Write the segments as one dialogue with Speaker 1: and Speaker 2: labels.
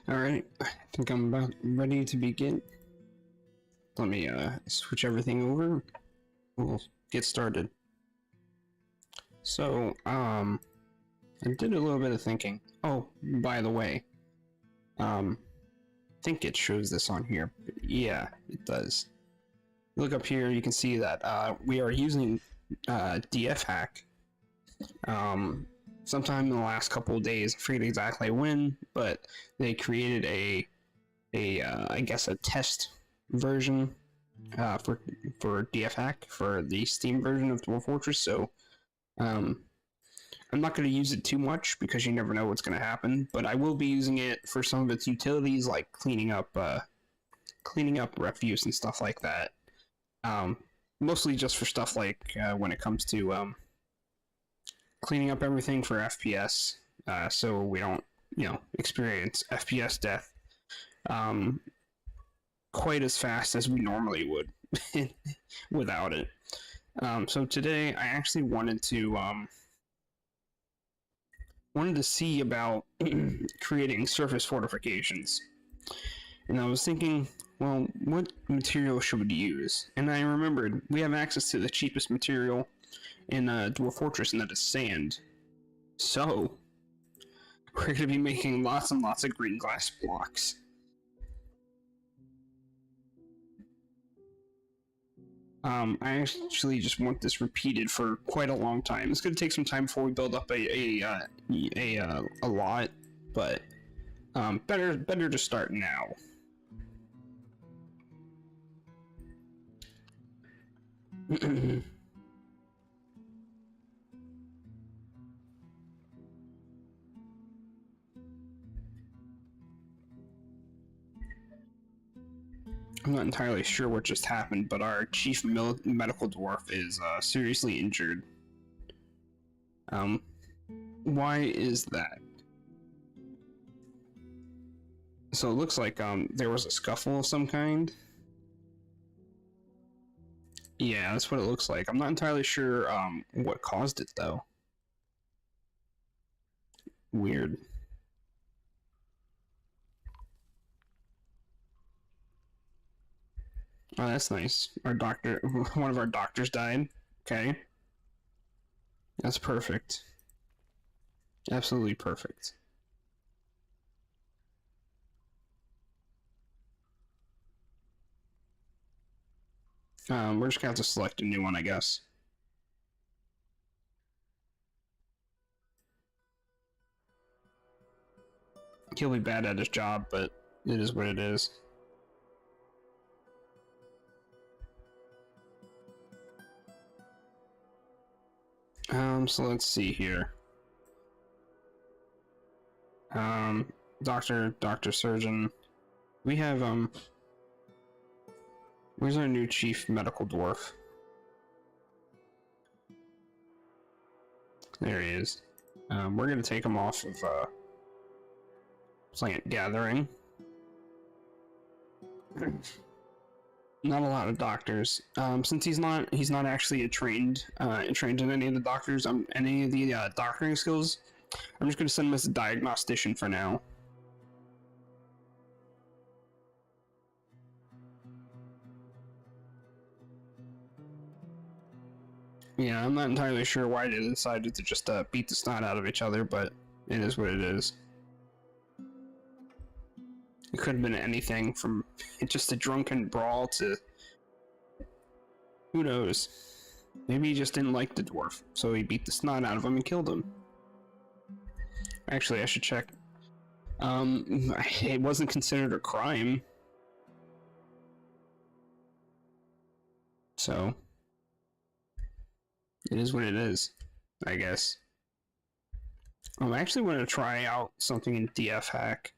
Speaker 1: Alright, I think I'm about ready to begin. Let me switch everything over. We'll get started. So, I did a little bit of thinking. Oh, by the way, I think it shows this on here. But yeah, it does. Look up here, you can see that we are using DF hack. Sometime in the last couple of days, I forget exactly when, but they created I guess a test version for DF hack for the Steam version of Dwarf Fortress. So I'm not going to use it too much because you never know what's going to happen, but I will be using it for some of its utilities, like cleaning up refuse and stuff like that. Mostly just for stuff like when it comes to cleaning up everything for FPS, so we don't, experience FPS death quite as fast as we normally would without it. So today I actually wanted to see about creating surface fortifications, and I was thinking, well, what material should we use? And I remembered we have access to the cheapest material in Dwarf Fortress, and that is sand. So we're going to be making lots and lots of green glass blocks. I actually just want this repeated for quite a long time. It's going to take some time before we build up a lot, but better to start now. I'm not entirely sure what just happened, but our chief medical dwarf is seriously injured. Why is that? So it looks like there was a scuffle of some kind. Yeah, that's what it looks like. I'm not entirely sure what caused it though. Weird. Oh, that's nice. Our doctor, one of our doctors died. Okay. That's perfect. Absolutely perfect. We're just gonna have to select a new one, I guess. He'll be bad at his job, but it is what it is. So let's see here. Um, doctor, surgeon. We have, where's our new chief medical dwarf? There he is. We're gonna take him off of, plant gathering. Not a lot of doctors. Since he's not actually trained in any of the doctors, any of the doctoring skills, I'm just gonna send him as a diagnostician for now. Yeah, I'm not entirely sure why they decided to just beat the snot out of each other, but it is what it is. It could have been anything from just a drunken brawl to... who knows? Maybe he just didn't like the dwarf, so he beat the snot out of him and killed him. Actually, I should check. It wasn't considered a crime. So... it is what it is, I guess. I actually want to try out something in DF hack.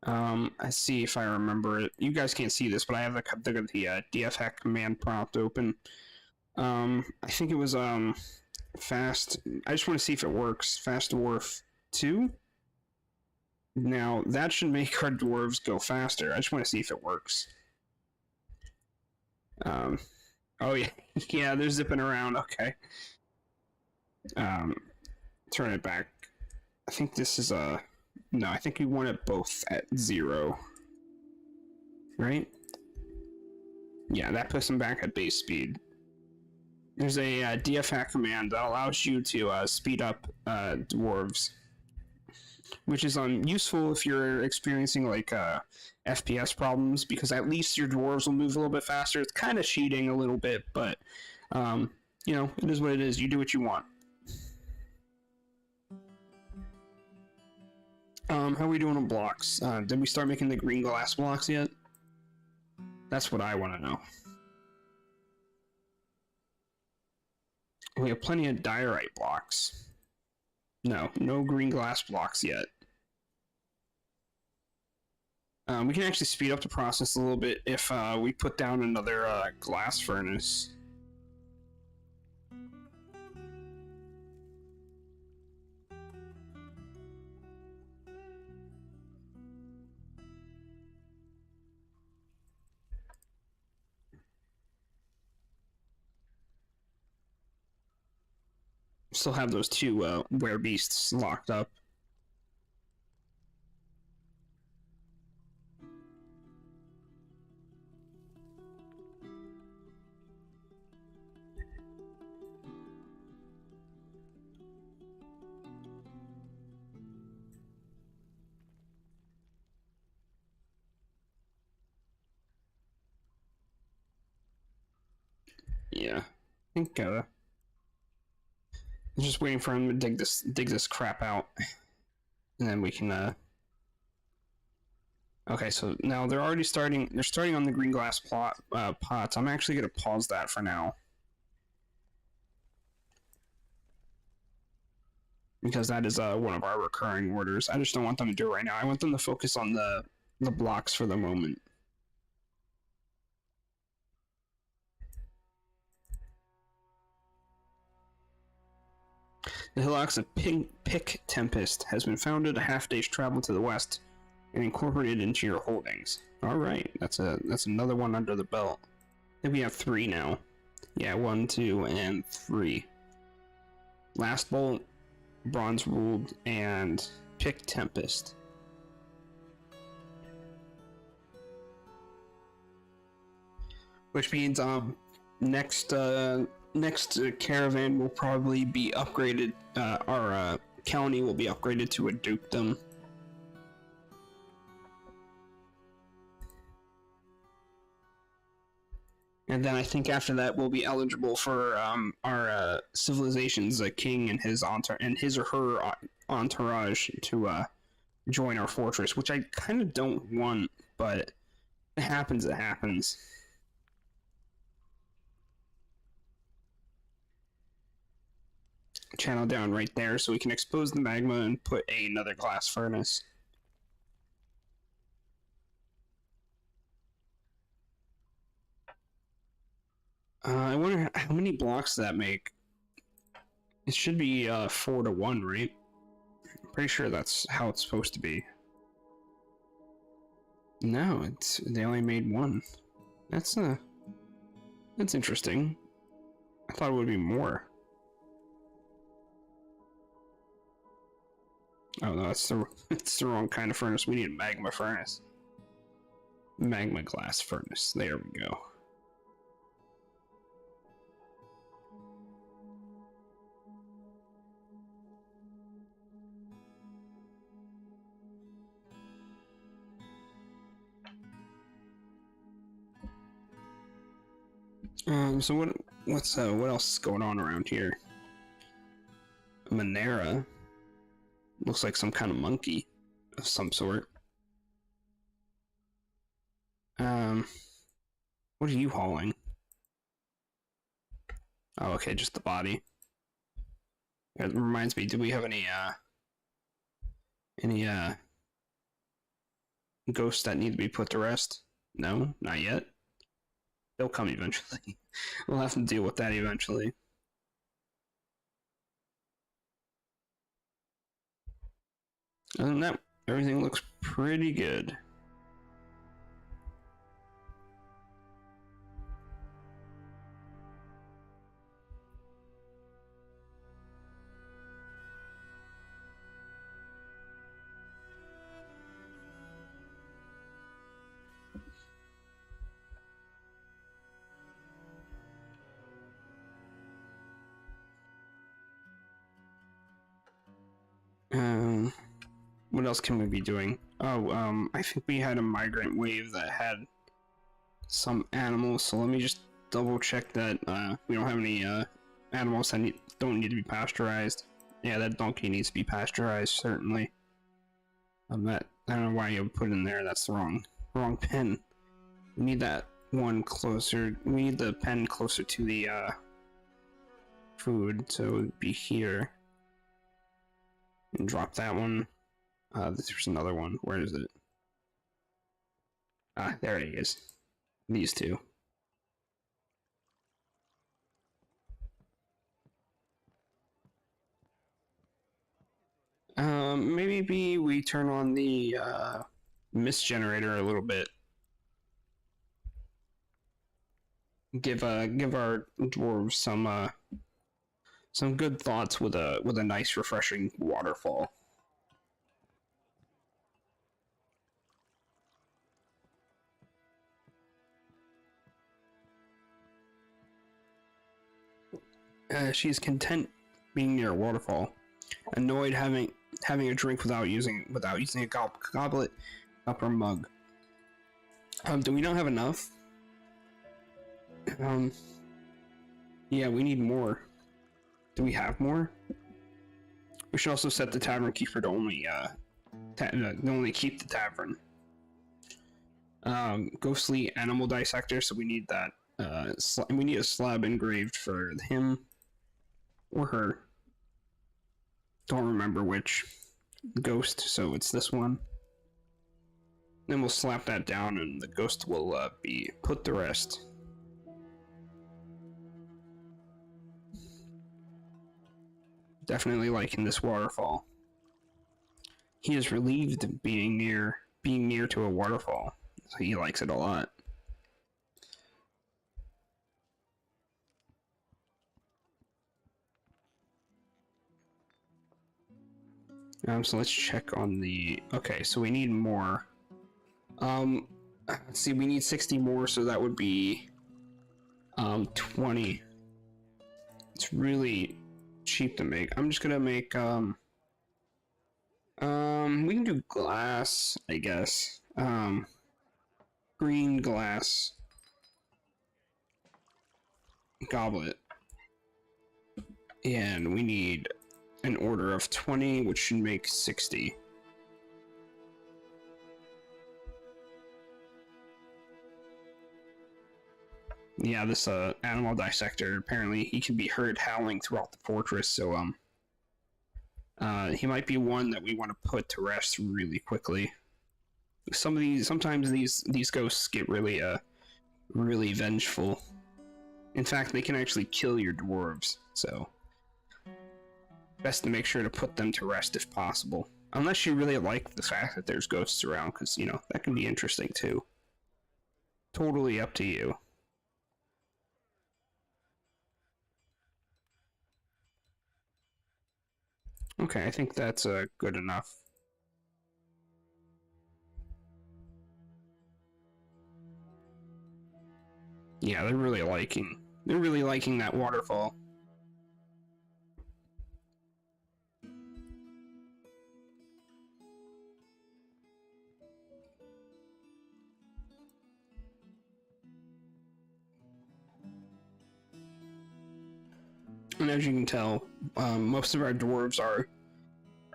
Speaker 1: I see if I remember it. You guys can't see this, but I have the DF hack command prompt open. I think it was fast. I just want to see if it works. Fast dwarf 2. Now that should make our dwarves go faster. I just want to see if it works. Oh yeah, yeah. They're zipping around. Okay. Turn it back. I think this is a. No, I think we want it both at 0. Right? Yeah, that puts them back at base speed. There's a DF hack command that allows you to speed up dwarves, which is useful if you're experiencing like FPS problems, because at least your dwarves will move a little bit faster. It's kind of cheating a little bit, but you know, it is what it is. You do what you want. How are we doing on blocks? Did we start making the green glass blocks yet? That's what I want to know. We have plenty of diorite blocks. No green glass blocks yet. We can actually speed up the process a little bit if we put down another glass furnace. Still have those two werebeasts locked up. Yeah, I think I'm just waiting for him to dig this crap out, and then we can. Okay, so now they're already starting. They're starting on the green glass pots. I'm actually gonna pause that for now, because that is one of our recurring orders. I just don't want them to do it right now. I want them to focus on the blocks for the moment. The hillocks of Pick Tempest has been founded a half-day's travel to the west and incorporated into your holdings. All right, that's another one under the belt. I think we have 3 now. Yeah, 1, 2, and 3. Last Bolt, Bronze Ruled, and Pick Tempest. Which means next caravan will probably be upgraded. Our county will be upgraded to a dukedom. And then I think after that we'll be eligible for our civilization's king and his or her entourage to join our fortress, which I kind of don't want, but it happens. It happens. channel down right there so we can expose the magma and put another glass furnace. I wonder how many blocks does that make? It should be 4 to 1, right? I'm pretty sure that's how it's supposed to be. No, they only made 1. That's interesting. I thought it would be more. Oh no, it's the wrong kind of furnace. We need a magma furnace. Magma glass furnace. There we go. So what else is going on around here? Monera. Looks like some kind of monkey of some sort. What are you hauling? Oh, okay, just the body. It reminds me, do we have any ghosts that need to be put to rest? No, not yet. They'll come eventually. We'll have to deal with that eventually. Other than that, everything looks pretty good. What else can we be doing? Oh, I think we had a migrant wave that had some animals, so let me just double check that we don't have any animals that don't need to be pasteurized. Yeah, that donkey needs to be pasteurized, certainly. I don't know why you put in there, that's the wrong pen. We need that one closer, we need the pen closer to the food, so it would be here. And drop that one. There's another one. Where is it? Ah, there it is. These two. Maybe we turn on the mist generator a little bit. Give our dwarves some good thoughts with a nice refreshing waterfall. She's content being near a waterfall, annoyed having a drink without using a goblet, cup, or mug. Do we not have enough? Yeah, we need more. Do we have more? We should also set the tavern keeper to only keep the tavern. Ghostly animal dissector, so we need that. We need a slab engraved for him or her. Don't remember which ghost, so it's this one. Then we'll slap that down, and the ghost will be put to rest. Definitely liking this waterfall. He is relieved being near to a waterfall, so he likes it a lot. So let's check on the. Okay, so we need more. Let's see, we need 60 more, so that would be 20. It's really cheap to make. I'm just gonna make we can do glass, I guess. Green glass goblet. And we need an order of 20, which should make 60. Yeah, this animal dissector, apparently he can be heard howling throughout the fortress, so He might be one that we want to put to rest really quickly. Sometimes these ghosts get really vengeful. In fact, they can actually kill your dwarves, so best to make sure to put them to rest if possible. Unless you really like the fact that there's ghosts around, because, you know, that can be interesting too. Totally up to you. Okay, I think that's good enough. Yeah, they're really liking that waterfall. And as you can tell, most of our dwarves are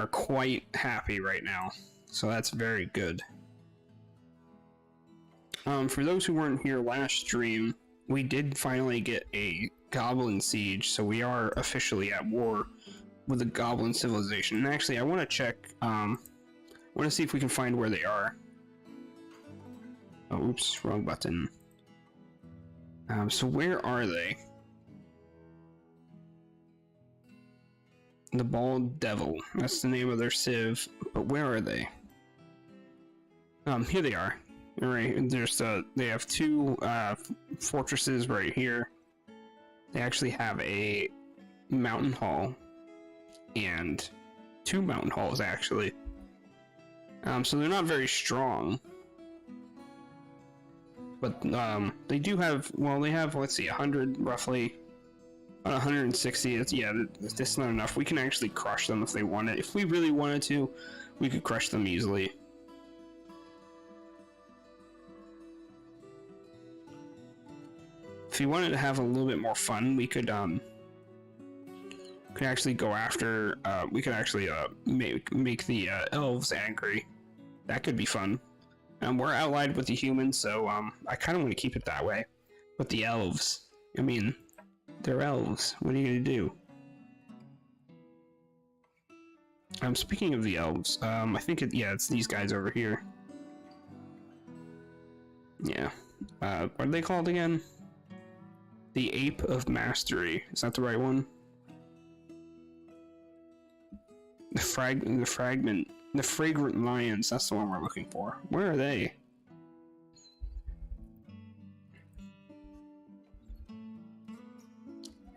Speaker 1: quite happy right now, so that's very good. For those who weren't here last stream, we did finally get a goblin siege, so we are officially at war with the goblin civilization. And actually, I want to check. I want to see if we can find where they are. Oh, oops, wrong button. So where are they? The Bald Devil. That's the name of their civ. But where are they? Here they are. Alright, there's they have two fortresses right here. They actually have a mountain hall and two mountain halls actually. So they're not very strong. But they do have, well, they have, let's see, 100 roughly. 160, yeah, that's not enough. We can actually crush them if they wanted. If we really wanted to, we could crush them easily. If we wanted to have a little bit more fun, we could actually go after, we could actually make the elves angry. That could be fun. We're allied with the humans, so I kind of want to keep it that way. But the elves, I mean, they're elves. What are you gonna do? Speaking of the elves, I think it's these guys over here. Yeah. What are they called again? The Ape of Mastery. Is that the right one? The Fragrant Lions. That's the one we're looking for. Where are they?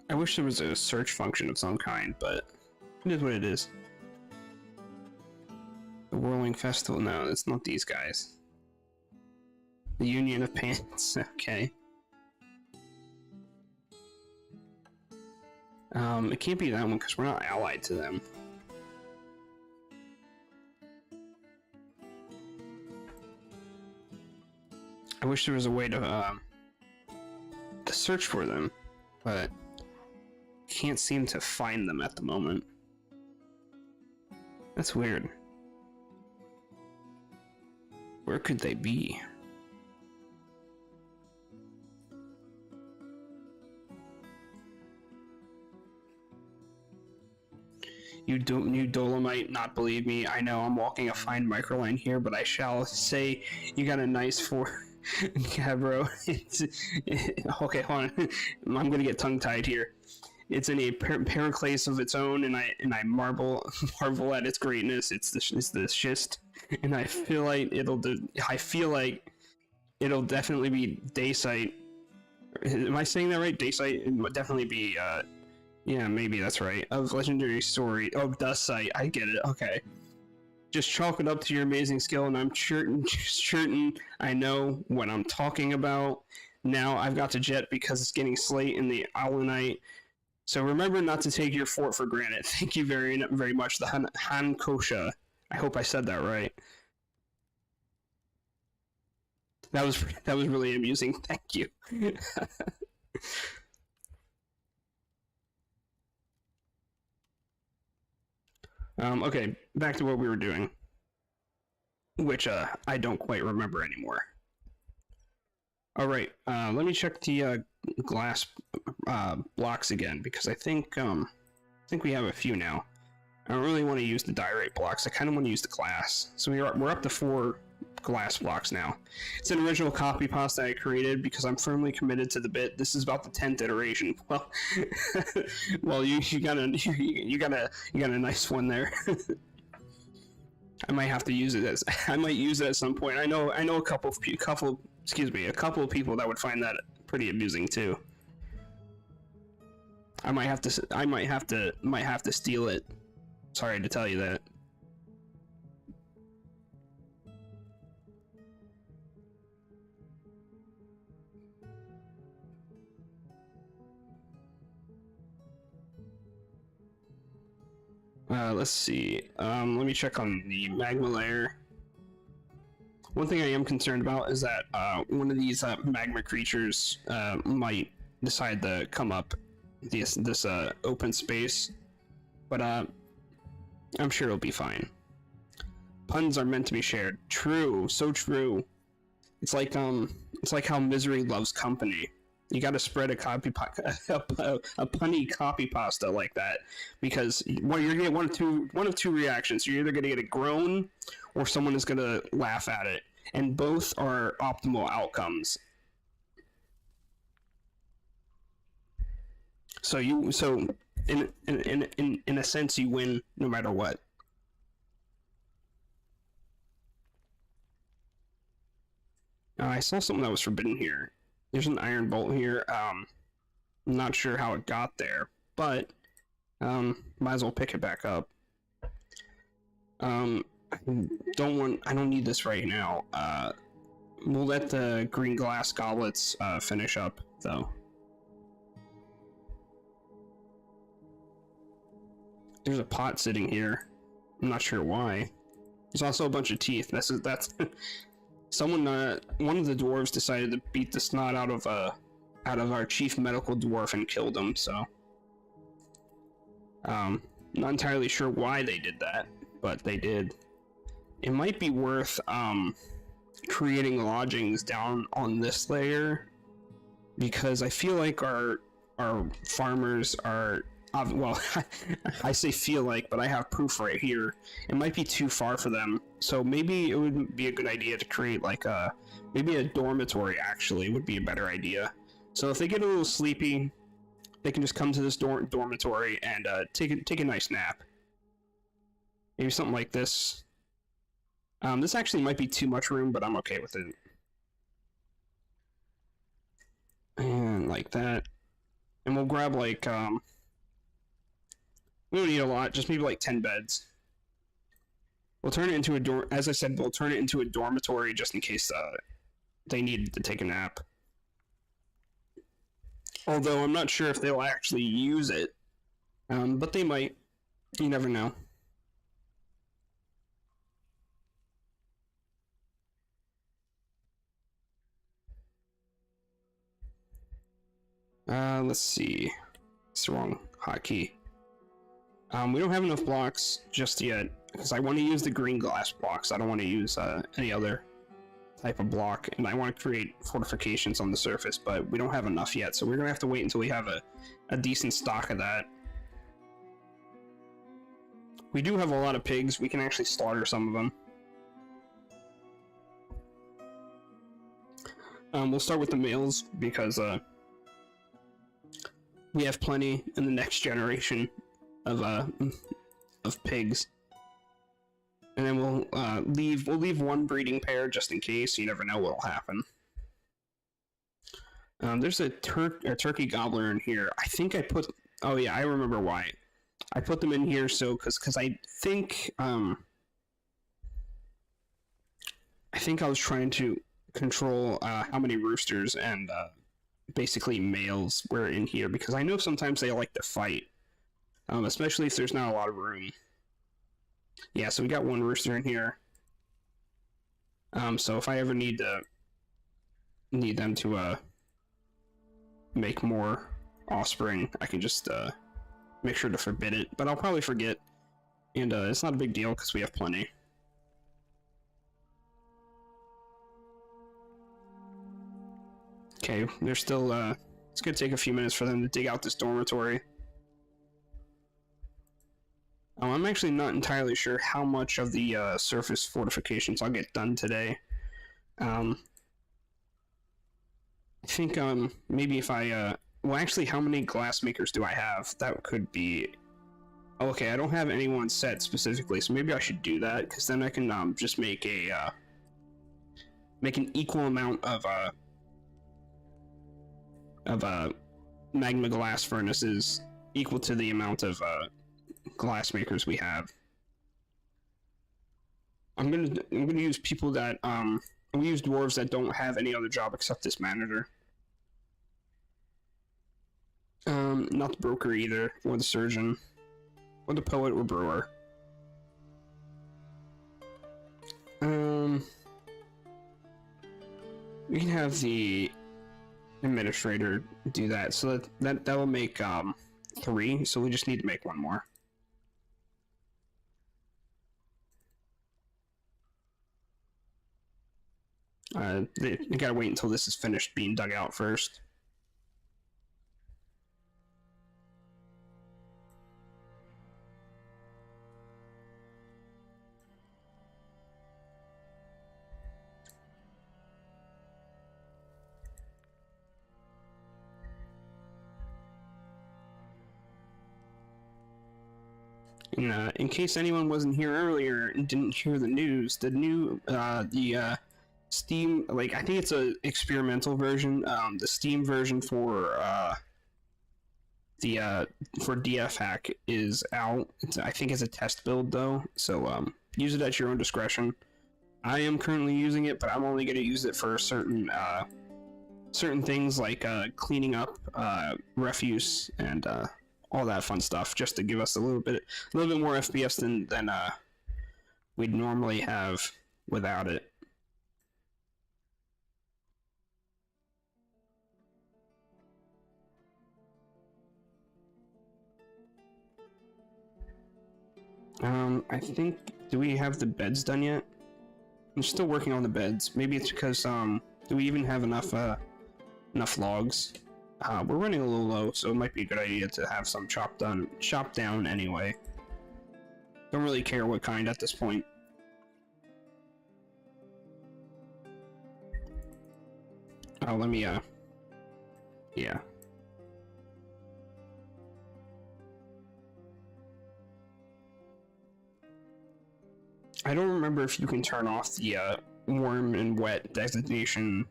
Speaker 1: I wish there was a search function of some kind, but it is what it is. The Whirling Festival? No, it's not these guys. The Union of Pants? Okay. It can't be that one because we're not allied to them. I wish there was a way to search for them, but can't seem to find them at the moment. That's weird. Where could they be? You Dolomite not believe me. I know I'm walking a fine microline here, but I shall say you got a nice four. Yeah, bro. Okay, hold on. I'm gonna get tongue-tied here. It's in a periclase of its own, and I marvel at its greatness. It's the schist, and I feel like it'll definitely be Daysite. Am I saying that right? Daysite? It would definitely be yeah, maybe that's right. Of legendary story. Oh, Dustite. I get it. Okay. Just chalk it up to your amazing skill, and I'm certain I know what I'm talking about. Now I've got to jet because it's getting late in the Alunite. So remember not to take your fort for granted. Thank you very much, the Han Kosha. I hope I said that right. That was really amusing. Thank you. Okay, back to what we were doing, which I don't quite remember anymore. All right, let me check the glass blocks again because I think we have a few now. I don't really want to use the diorite blocks. I kind of want to use the glass. So we're up to 4 glass blocks now. It's an original copy pasta I created because I'm firmly committed to the bit. This is about the 10th iteration. Well, well, you got a nice one there. I might have to use it as I might use it at some point. I know a couple of people that would find that pretty amusing too. I might have to steal it. Sorry to tell you that. Let's see. Let me check on the magma layer. One thing I am concerned about is that one of these magma creatures might decide to come up this open space, but I'm sure it'll be fine. Puns are meant to be shared. True, so true. It's like how misery loves company. You got to spread a punny copy pasta like that, because you're gonna get one of two reactions. You're either gonna get a groan, or someone is gonna laugh at it, and both are optimal outcomes. So in a sense, you win no matter what. I saw something that was forbidden here. There's an iron bolt here. I'm not sure how it got there, but might as well pick it back up. I don't need this right now. We'll let the green glass goblets finish up though. There's a pot sitting here. I'm not sure why. There's also a bunch of teeth. That's someone. One of the dwarves decided to beat the snot out of our chief medical dwarf and killed him. So, not entirely sure why they did that, but they did. It might be worth creating lodgings down on this layer, because I feel like our farmers are. Well, I say feel like, but I have proof right here. It might be too far for them, so maybe it would be a good idea to create like maybe a dormitory. Actually, would be a better idea. So if they get a little sleepy, they can just come to this dormitory and take a nice nap. Maybe something like this. This actually might be too much room, but I'm okay with it. And like that, and we'll grab like we don't need a lot, just maybe like 10 beds. We'll turn it into a as I said, we'll turn it into a dormitory just in case they needed to take a nap. Although I'm not sure if they'll actually use it, but they might. You never know. Let's see. It's the wrong hotkey. We don't have enough blocks just yet, because I want to use the green glass blocks. I don't want to use any other type of block, and I want to create fortifications on the surface, but we don't have enough yet, so we're going to have to wait until we have a decent stock of that. We do have a lot of pigs. We can actually slaughter some of them. We'll start with the males, because we have plenty in the next generation of pigs, and then we'll leave one breeding pair just in case. You never know what'll happen. There's a turkey gobbler in here. I think I put. Oh yeah, I remember why. I put them in here because I think I was trying to control how many roosters and basically males were in here, because I know sometimes they like to fight. Especially if there's not a lot of room. Yeah, so we got one rooster in here. So if I ever need them to make more offspring, I can just make sure to forbid it. But I'll probably forget, and it's not a big deal because we have plenty. Okay, they're still. It's gonna take a few minutes for them to dig out this dormitory. I'm actually not entirely sure how much of the surface fortifications I'll get done today. I think maybe if I well, actually, how many glass makers do I have? That could be. Okay, I don't have anyone set specifically, so maybe I should do that, because then I can just make a make an equal amount of magma glass furnaces equal to the amount of glass makers we have. I'm gonna use people that I'm gonna use dwarves that don't have any other job except this manager. Not the broker either, or the surgeon, or the poet or brewer. We can have the administrator do that, so that will make 3. So we just need to make 1 more. They gotta wait until this is finished being dug out first. In case anyone wasn't here earlier and didn't hear the news, the new Steam, like, I think it's a experimental version. The Steam version for DF hack is out. I think it's a test build though, so use it at your own discretion. I am currently using it, but I'm only going to use it for certain things like cleaning up refuse and all that fun stuff, just to give us a little bit more FPS than we'd normally have without it. I think, do we have the beds done yet? I'm still working on the beds. Maybe it's because do we even have enough logs? We're running a little low, so it might be a good idea to have some chopped down anyway. Don't really care what kind at this point. Oh, let me yeah. I don't remember if you can turn off the warm and wet designation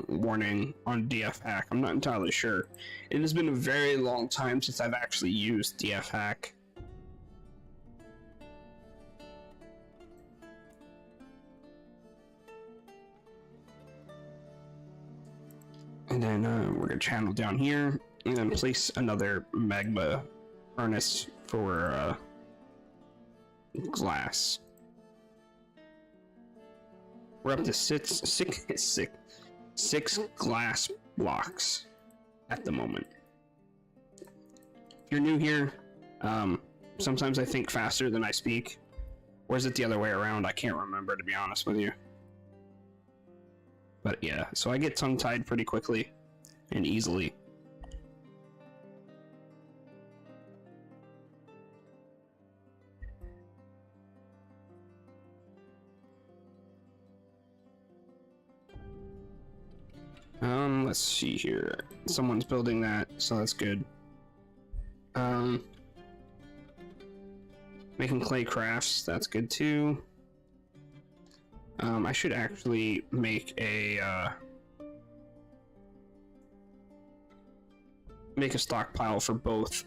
Speaker 1: warning on DF hack. I'm not entirely sure. It has been a very long time since I've actually used DF hack. And then we're gonna channel down here and then place another magma furnace for glass. We're up to six glass blocks at the moment. If you're new here, sometimes I think faster than I speak. Or is it the other way around? I can't remember, to be honest with you. But yeah, so I get tongue-tied pretty quickly and easily. Let's see here. Someone's building that, so that's good. Making clay crafts, that's good too. I should actually make a stockpile for both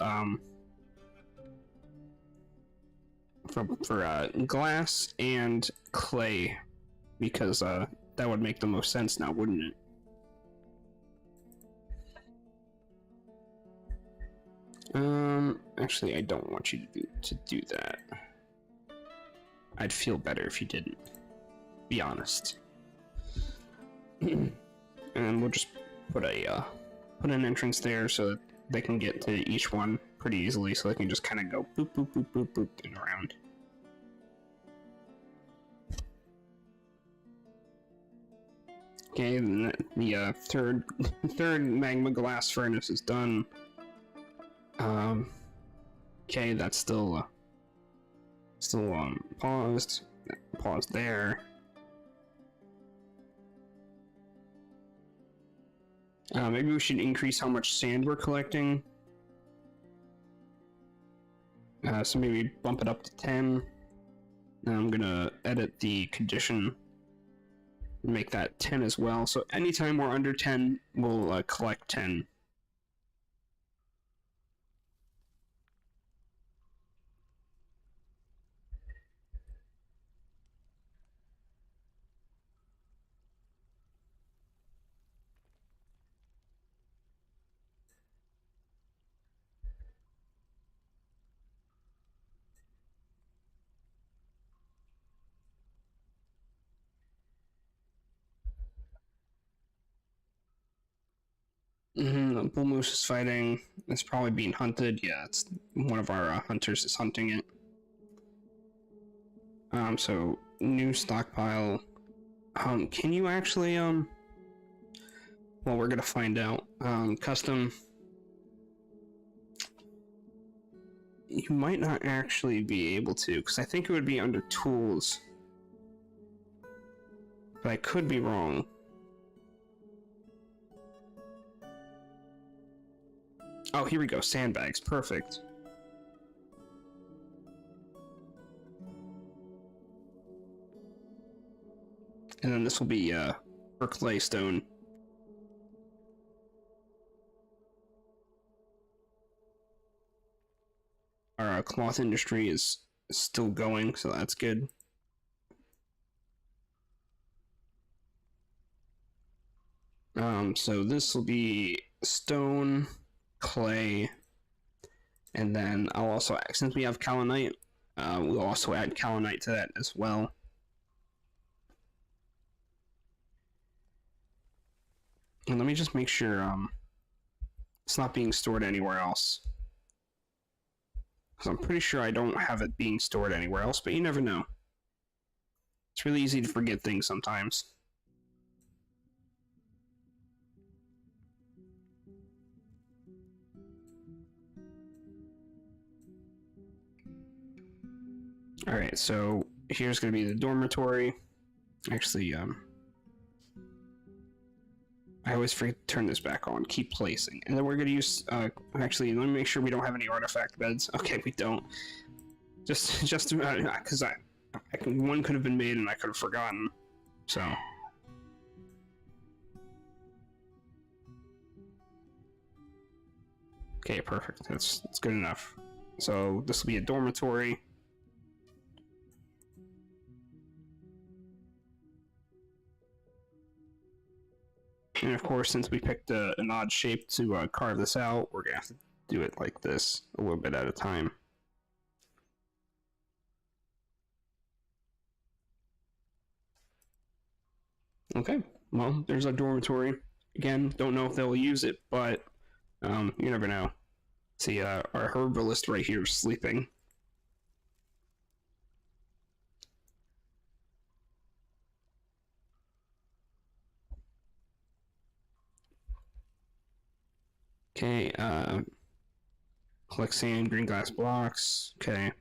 Speaker 1: for glass and clay, because that would make the most sense now, wouldn't it? Actually, I don't want you to do that. I'd feel better if you didn't. Be honest. And we'll just put an entrance there so that they can get to each one pretty easily, so they can just kind of go boop boop boop boop boop and around. Okay, and the third magma glass furnace is done. Okay, that's still Still paused. Pause there. Maybe we should increase how much sand we're collecting. So maybe bump it up to 10. Now I'm gonna edit the condition and make that 10 as well. So anytime we're under 10, we'll collect 10. The bull moose is fighting. It's probably being hunted. Yeah, it's one of our hunters is hunting it. So new stockpile. Can you actually well, we're gonna find out. Custom. You might not actually be able to, because I think it would be under tools. But I could be wrong. Oh, here we go. Sandbags. Perfect. And then this will be for clay stone. Our cloth industry is still going, so that's good. So this will be stone, clay, and then I'll also, since we have kaolinite, we'll also add kaolinite to that as well. And let me just make sure it's not being stored anywhere else. Because I'm pretty sure I don't have it being stored anywhere else, but you never know. It's really easy to forget things sometimes. Alright, so here's going to be the dormitory. Actually, I always forget to turn this back on. Keep placing. And then we're going to use, actually, let me make sure we don't have any artifact beds. Okay, we don't. Just because one could have been made and I could have forgotten. So. Okay, perfect. That's good enough. So this will be a dormitory. And of course, since we picked an odd shape to carve this out, we're going to have to do it like this, a little bit at a time. Okay, well, there's our dormitory. Again, don't know if they'll use it, but you never know. See, our herbalist right here is sleeping. Okay, collect sand, green glass blocks. Okay.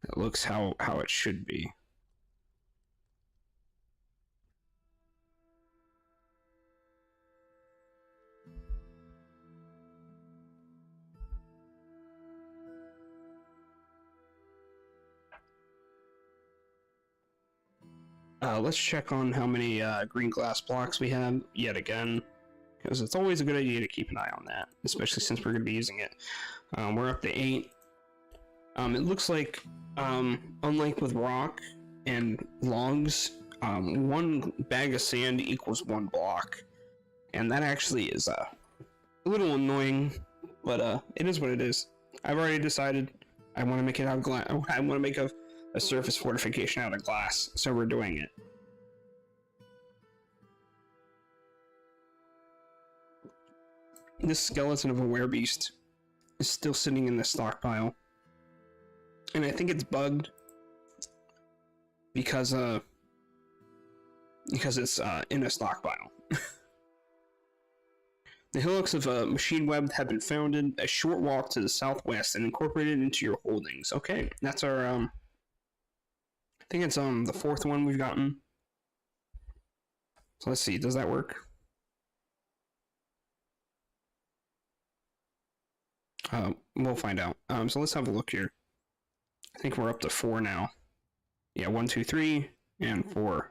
Speaker 1: That looks how it should be. Let's check on how many green glass blocks we have yet again, because it's always a good idea to keep an eye on that, especially since we're going to be using it. We're up to 8. It looks like, unlike with rock and logs, 1 bag of sand equals 1 block, and that actually is a little annoying, but it is what it is. I've already decided I want to make it out of glass. I want to make a surface fortification out of glass, so we're doing it. This skeleton of a werebeast is still sitting in the stockpile, and I think it's bugged because it's in a stockpile. The hillocks of Machine Web have been founded a short walk to the southwest and incorporated into your holdings. Okay, that's our I think it's the fourth one we've gotten. So let's see, does that work? We'll find out. So let's have a look here. I think we're up to 4 now. Yeah, 1, 2, 3, and 4.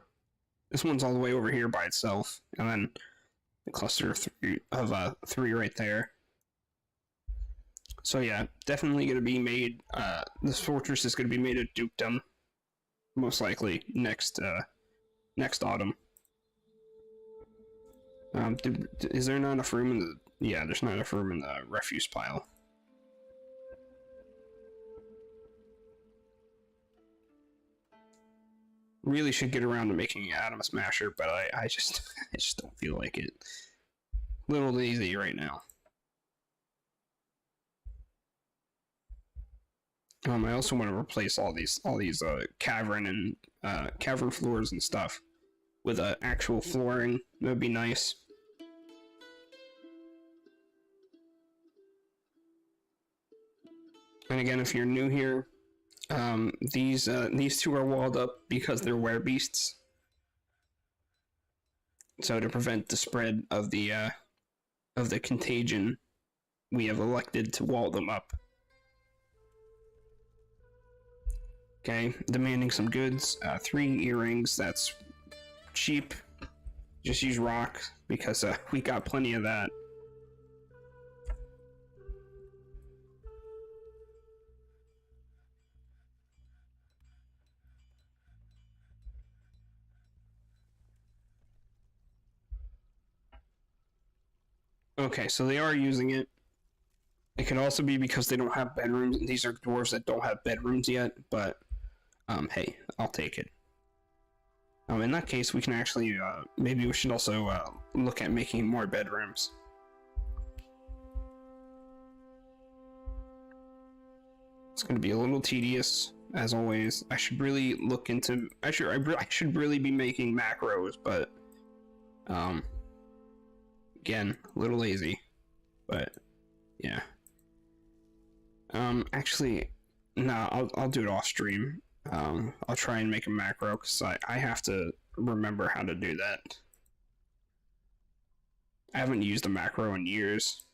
Speaker 1: This one's all the way over here by itself, and then the cluster of 3 right there. So yeah, definitely going to be made. This fortress is going to be made a dukedom, most likely next autumn. Is there not enough room in the? Yeah, there's not enough room in the refuse pile. Really should get around to making an atom smasher, but I just don't feel like it. Little lazy right now. I also want to replace all these cavern and cavern floors and stuff with actual flooring. That would be nice. And again, if you're new here, these two are walled up because they're werebeasts. So to prevent the spread of the contagion, we have elected to wall them up. Okay, demanding some goods. 3 earrings. That's cheap. Just use rock because we got plenty of that. Okay, so they are using it. It can also be because they don't have bedrooms. These are dwarves that don't have bedrooms yet, but hey, I'll take it. In that case, we can actually, maybe we should also look at making more bedrooms. It's going to be a little tedious, as always. I should really look into. I should really be making macros, but again, a little lazy. But yeah. Actually, no, I'll do it off stream. I'll try and make a macro because I have to remember how to do that. I haven't used a macro in years,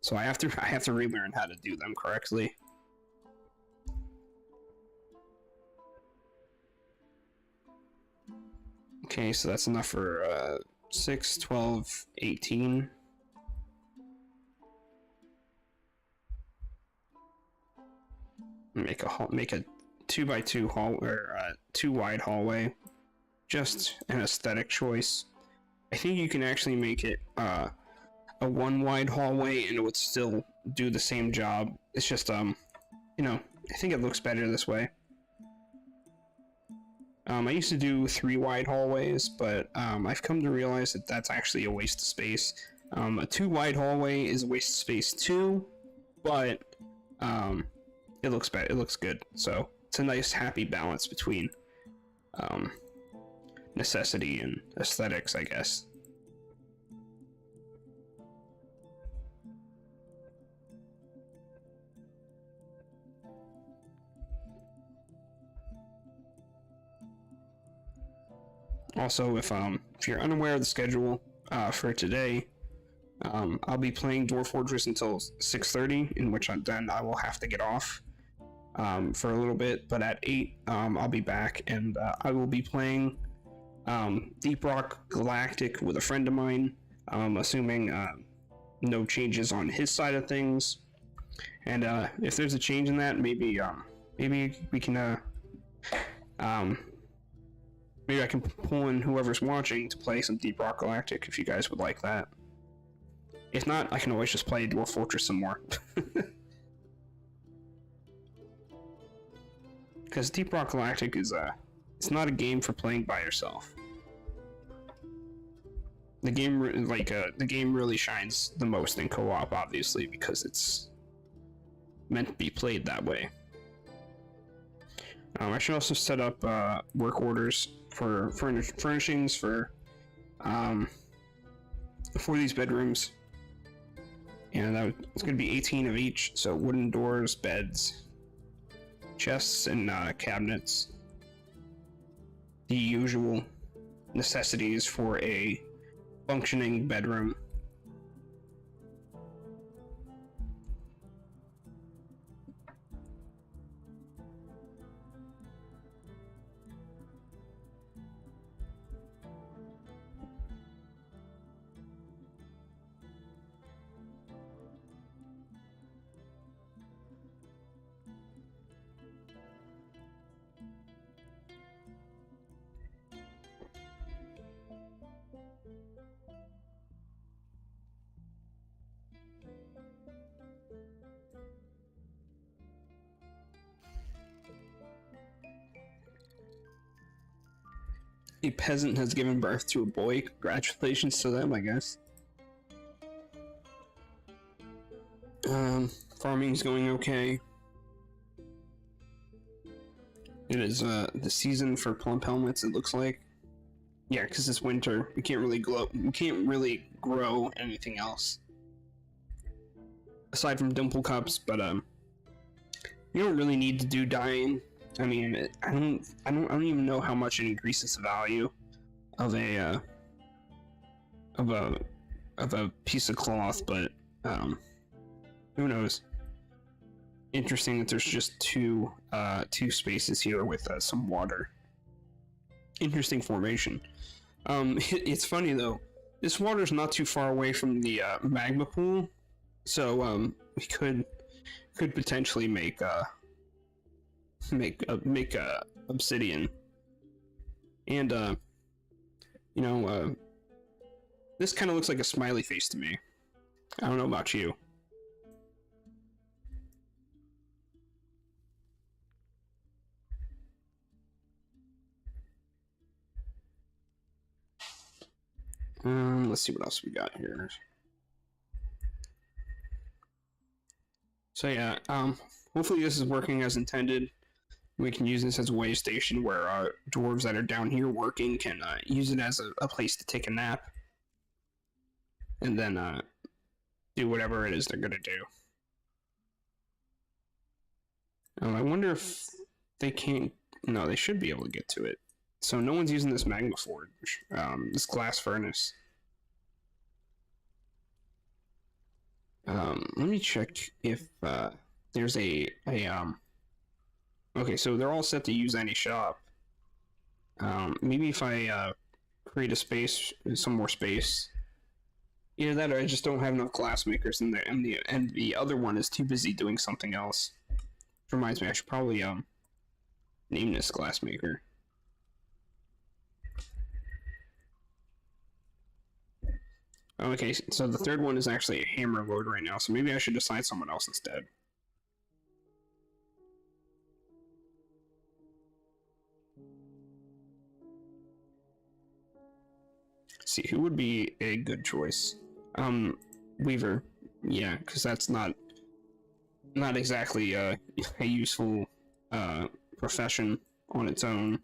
Speaker 1: so I have to relearn how to do them correctly. Okay, so that's enough for 6, 12, 18. Make a 2x2 hall or 2 wide hallway. Just an aesthetic choice. I think you can actually make it a 1 wide hallway and it would still do the same job. It's just you know, I think it looks better this way. I used to do 3 wide hallways, but I've come to realize that that's actually a waste of space. A 2 wide hallway is a waste of space too, but it looks better. It looks good. So it's a nice, happy balance between necessity and aesthetics, I guess. Also, if you're unaware of the schedule for today, I'll be playing Dwarf Fortress until 6:30, in which then I will have to get off for a little bit. But at 8, I'll be back, and I will be playing Deep Rock Galactic with a friend of mine, assuming no changes on his side of things. And if there's a change in that, maybe we can maybe I can pull in whoever's watching to play some Deep Rock Galactic if you guys would like that. If not, I can always just play Dwarf Fortress some more. Because Deep Rock Galactic is it's not a game for playing by yourself. The game the game really shines the most in co-op, obviously, because it's meant to be played that way. I should also set up work orders for furnishings for for these bedrooms. And it's going to be 18 of each, so wooden doors, beds, chests, and cabinets. The usual necessities for a functioning bedroom. A peasant has given birth to a boy. Congratulations to them, I guess. Farming's going okay. It is the season for plump helmets, it looks like. Yeah, because it's winter. We can't really grow anything else aside from dimple cups, but you don't really need to do dyeing. I mean, I don't even know how much it increases the value of a piece of cloth, but who knows? Interesting that there's just two spaces here with some water. Interesting formation. It's funny though. This water's not too far away from the magma pool, so we could potentially make obsidian, and you know, this kind of looks like a smiley face to me. I don't know about you. Let's see what else we got here. So yeah, hopefully this is working as intended. We can use this as a way station where our dwarves that are down here working can use it as a place to take a nap, and then do whatever it is they're gonna do. I wonder if they can't. No, they should be able to get to it. So no one's using this magma forge, this glass furnace. Let me check if there's a okay, so they're all set to use any shop. Maybe if I create a space, some more space. Either that, or I just don't have enough glass makers in there, and the other one is too busy doing something else. Which reminds me, I should probably name this glass maker. Okay, so the third one is actually a hammer lord right now, so maybe I should assign someone else instead. Let's see, who would be a good choice? Weaver. Yeah, because that's not exactly a useful profession on its own.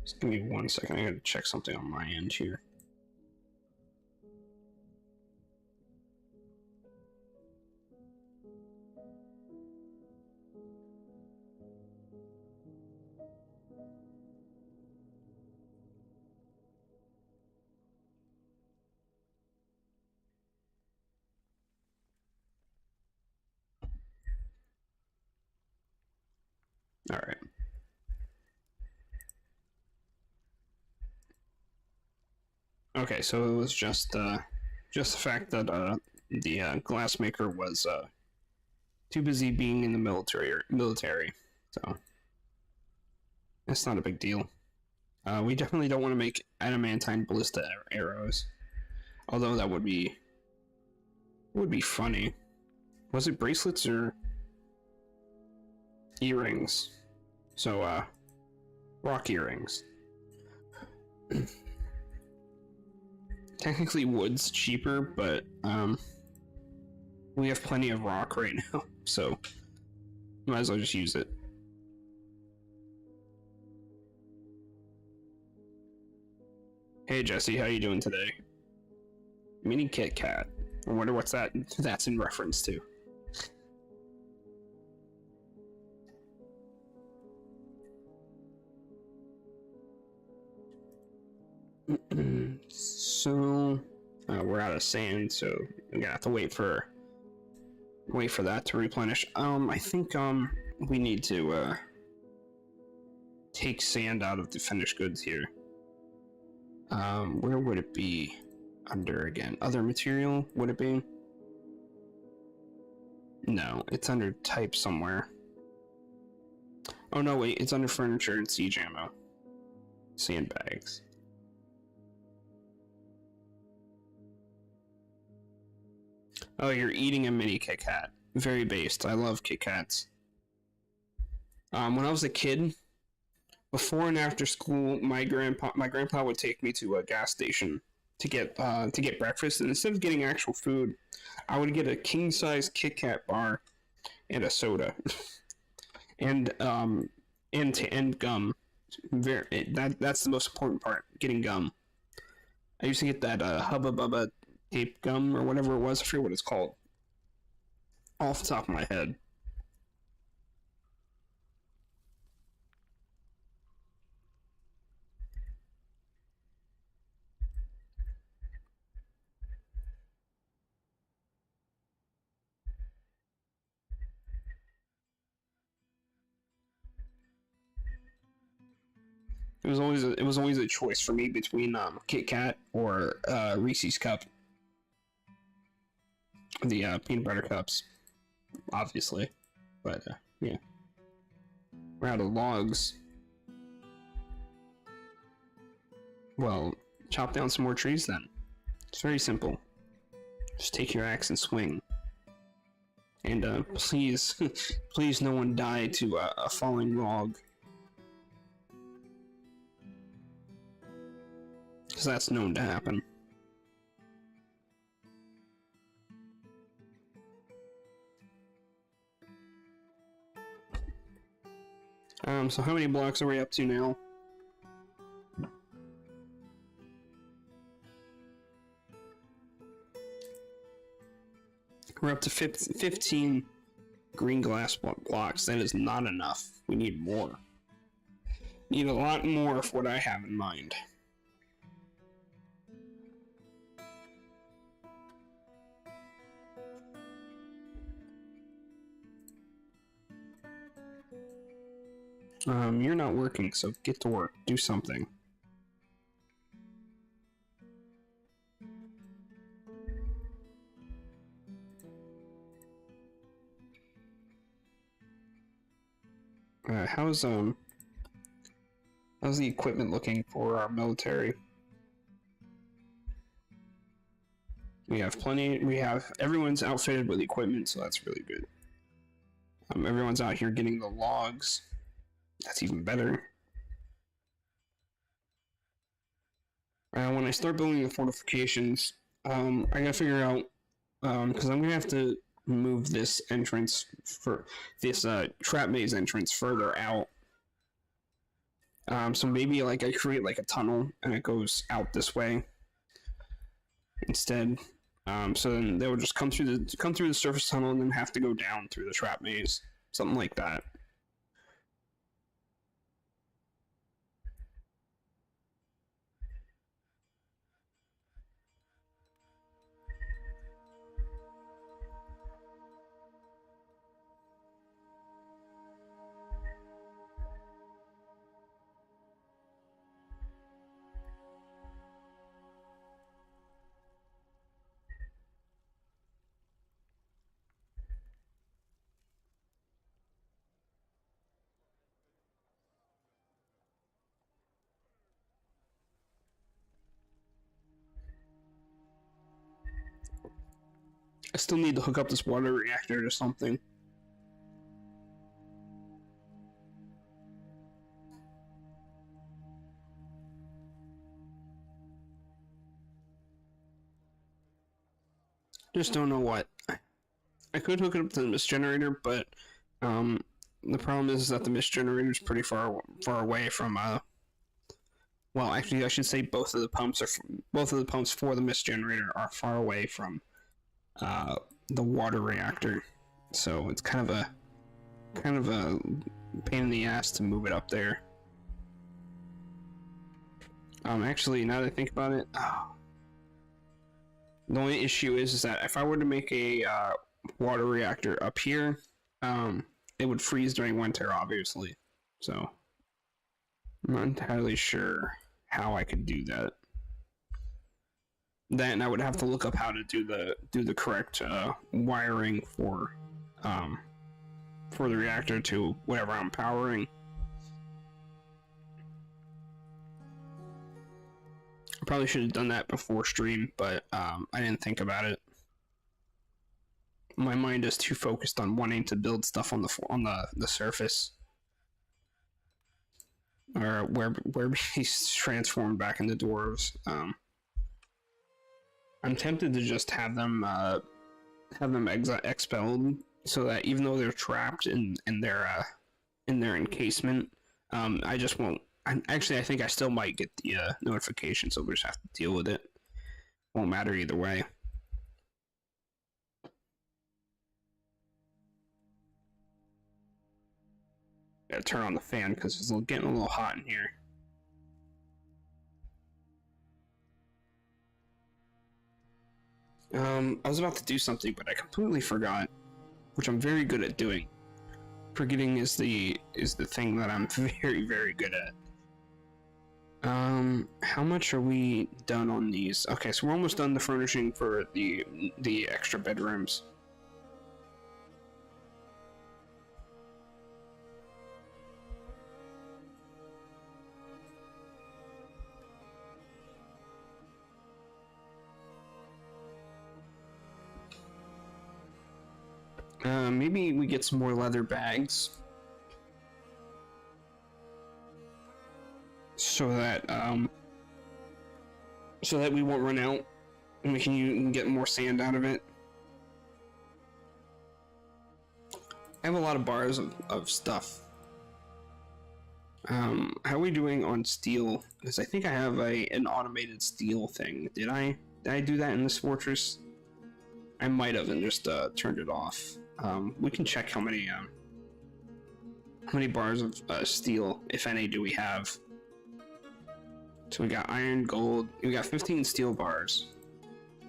Speaker 1: Just give me 1 second, I gotta check something on my end here. All right. Okay, so it was just the fact that the glassmaker was too busy being in the military. So that's not a big deal. We definitely don't want to make adamantine ballista arrows. Although that would be funny. Was it bracelets or earrings? So, rock earrings. Technically wood's cheaper, but, we have plenty of rock right now, so might as well just use it. Hey Jesse, how you doing today? Mini Kit Kat. I wonder what's that's in reference to. So we're out of sand, so we're gonna have to wait for that to replenish. I think we need to take sand out of the finished goods here. Where would it be? Under again? Other material, would it be? No, it's under type somewhere. Oh no, wait, it's under furniture and siege ammo. Sandbags. Oh, you're eating a mini Kit Kat. Very based. I love Kit Kats. When I was a kid, before and after school, my grandpa would take me to a gas station to get breakfast, and instead of getting actual food, I would get a king size Kit Kat bar and a soda, and gum. That's the most important part. Getting gum. I used to get that Hubba Bubba tape gum or whatever it was. I forget what it's called. Off the top of my head. It was always a choice for me between Kit Kat or Reese's Cup. The peanut butter cups, obviously, but yeah, we're out of logs. Well, chop down some more trees then. It's very simple. Just take your axe and swing. And please, please, no one die to a falling log. Because that's known to happen. So how many blocks are we up to now? We're up to 15 green glass blocks. That is not enough. We need more. Need a lot more of what I have in mind. You're not working, so get to work. Do something. How's the equipment looking for our military? We have plenty. Everyone's outfitted with equipment, so that's really good. Everyone's out here getting the logs. That's even better. When I start building the fortifications, I gotta figure out, because I'm gonna have to move this entrance for this trap maze entrance further out. So maybe like I create like a tunnel and it goes out this way instead. So then they would just come through the surface tunnel and then have to go down through the trap maze, something like that. I still need to hook up this water reactor to something. Just don't know what. I could hook it up to the mist generator, but the problem is that the mist generator is pretty far away from well, actually, I should say both of the pumps for the mist generator are far away from the water reactor, so it's kind of a pain in the ass to move it up there. Actually, now that I think about it, the only issue is that if I were to make a water reactor up here, it would freeze during winter, obviously. So I'm not entirely sure how I could do that. Then I would have to look up how to do the correct wiring for the reactor to whatever I'm powering. I probably should have done that before stream, but I didn't think about it. My mind is too focused on wanting to build stuff on the surface, or where he's transformed back into dwarves. I'm tempted to just have them expelled, so that even though they're trapped in their encasement, I just won't. Actually, I think I still might get the notification, so we'll just have to deal with it. Won't matter either way. Gotta turn on the fan because it's getting a little hot in here. I was about to do something, but I completely forgot, which I'm very good at doing. Forgetting is the thing that I'm very, very good at. How much are we done on these? Okay, so we're almost done the furnishing for the extra bedrooms. Maybe we get some more leather bags, so that we won't run out, and we can get more sand out of it. I have a lot of bars of stuff. How are we doing on steel? Because I think I have an automated steel thing. Did I do that in this fortress? I might have and just turned it off. We can check how many bars of steel, if any, do we have. So we got iron, gold. We got 15 steel bars.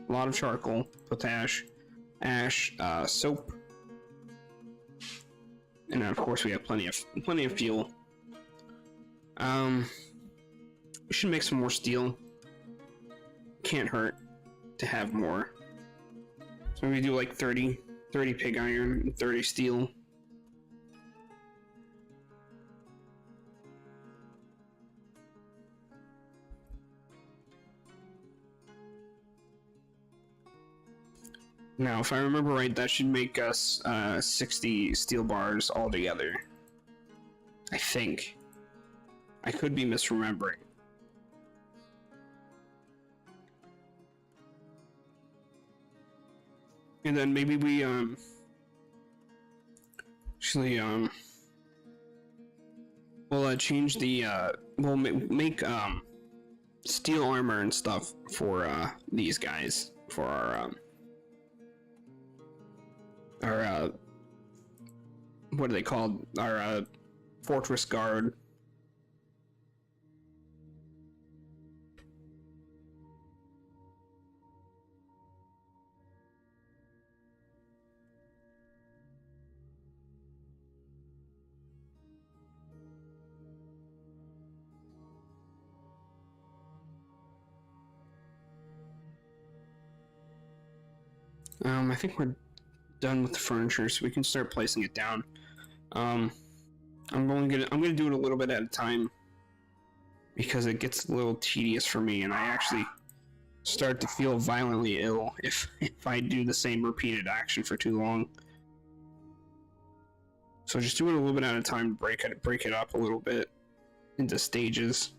Speaker 1: A lot of charcoal, potash, ash, soap, and then of course we have plenty of fuel. We should make some more steel. Can't hurt to have more. So maybe do like 30 pig iron and 30 steel. Now, if I remember right, that should make us 60 steel bars altogether. I think. I could be misremembering. And then maybe we, we'll change the, we'll make, steel armor and stuff for, these guys, for our, what are they called? Our, fortress guard. I think we're done with the furniture, so we can start placing it down. I'm gonna do it a little bit at a time because it gets a little tedious for me, and I actually start to feel violently ill if I do the same repeated action for too long. So just do it a little bit at a time to break it up a little bit into stages.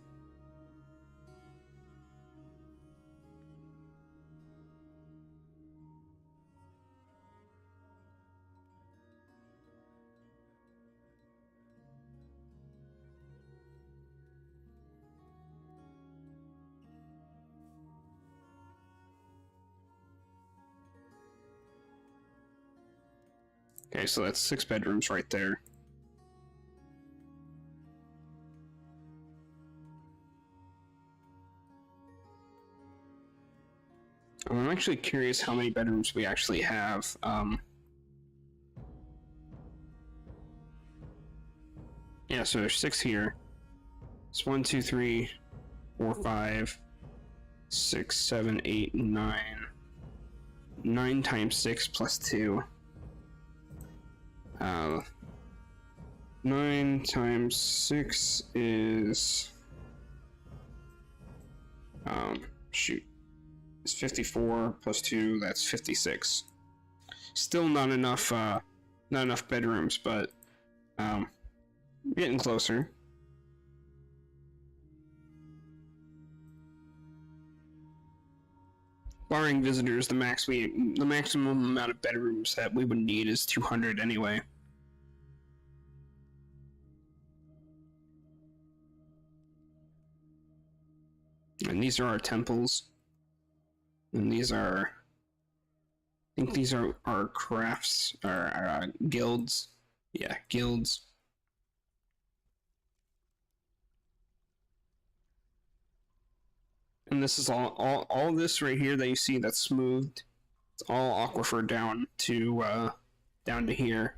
Speaker 1: Okay, so that's 6 bedrooms right there. I'm actually curious how many bedrooms we actually have. Yeah, so there's 6 here. It's 1, 2, 3, 4, 5, 6, 7, 8, 9. 9 times 6 plus 2. 9 times 6 is shoot. It's 54 plus 2, that's 56. Still not enough bedrooms, but getting closer. Barring visitors, the maximum amount of bedrooms that we would need is 200 anyway. And these are our temples. And these are, I think these are our crafts, our guilds. Yeah, guilds. And this is all this right here that you see that's smoothed. It's all aquifer down to here.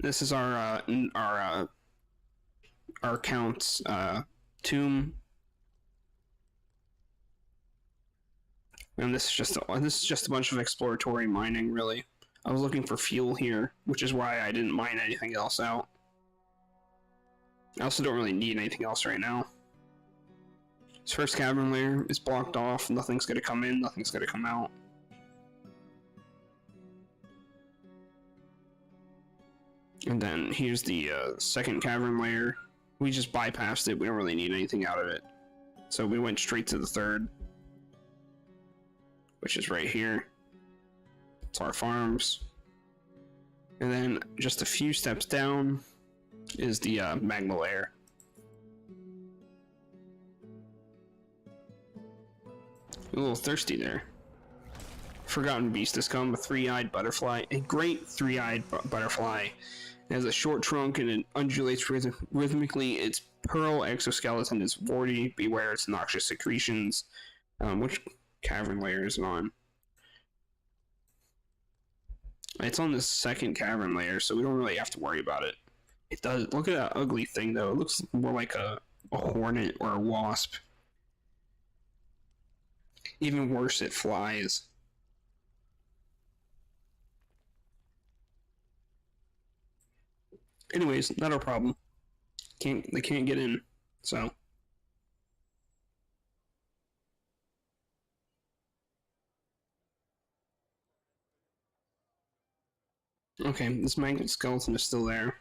Speaker 1: This is our count's tomb. And this is just a bunch of exploratory mining, really. I was looking for fuel here, which is why I didn't mine anything else out. I also don't really need anything else right now. This first cavern layer is blocked off. Nothing's gonna come in, nothing's gonna come out. And then here's the second cavern layer. We just bypassed it, we don't really need anything out of it. So we went straight to the third, which is right here. It's our farms. And then just a few steps down is the magma layer. A little thirsty there. Forgotten beast has come, a 3-eyed butterfly. A great 3-eyed butterfly. It has a short trunk and it undulates rhythmically. Its pearl exoskeleton is warty. Beware its noxious secretions. Which cavern layer is it on? It's on this second cavern layer, so we don't really have to worry about it. It does. Look at that ugly thing, though. It looks more like a hornet or a wasp. Even worse, it flies. Anyways, not our problem. They can't get in, so. Okay, this magnet skeleton is still there.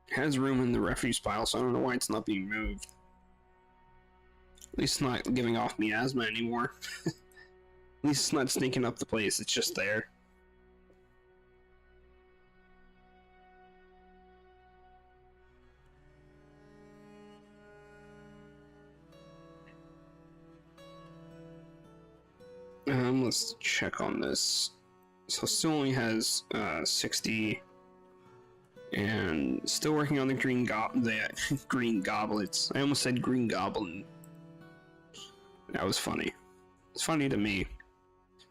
Speaker 1: It has room in the refuse pile, so I don't know why it's not being moved. At least it's not giving off miasma anymore. At least it's not stinking up the place, it's just there. Let's check on this. So still only has 60, and still working on the green goblets. I almost said green goblin. That was funny. It's funny to me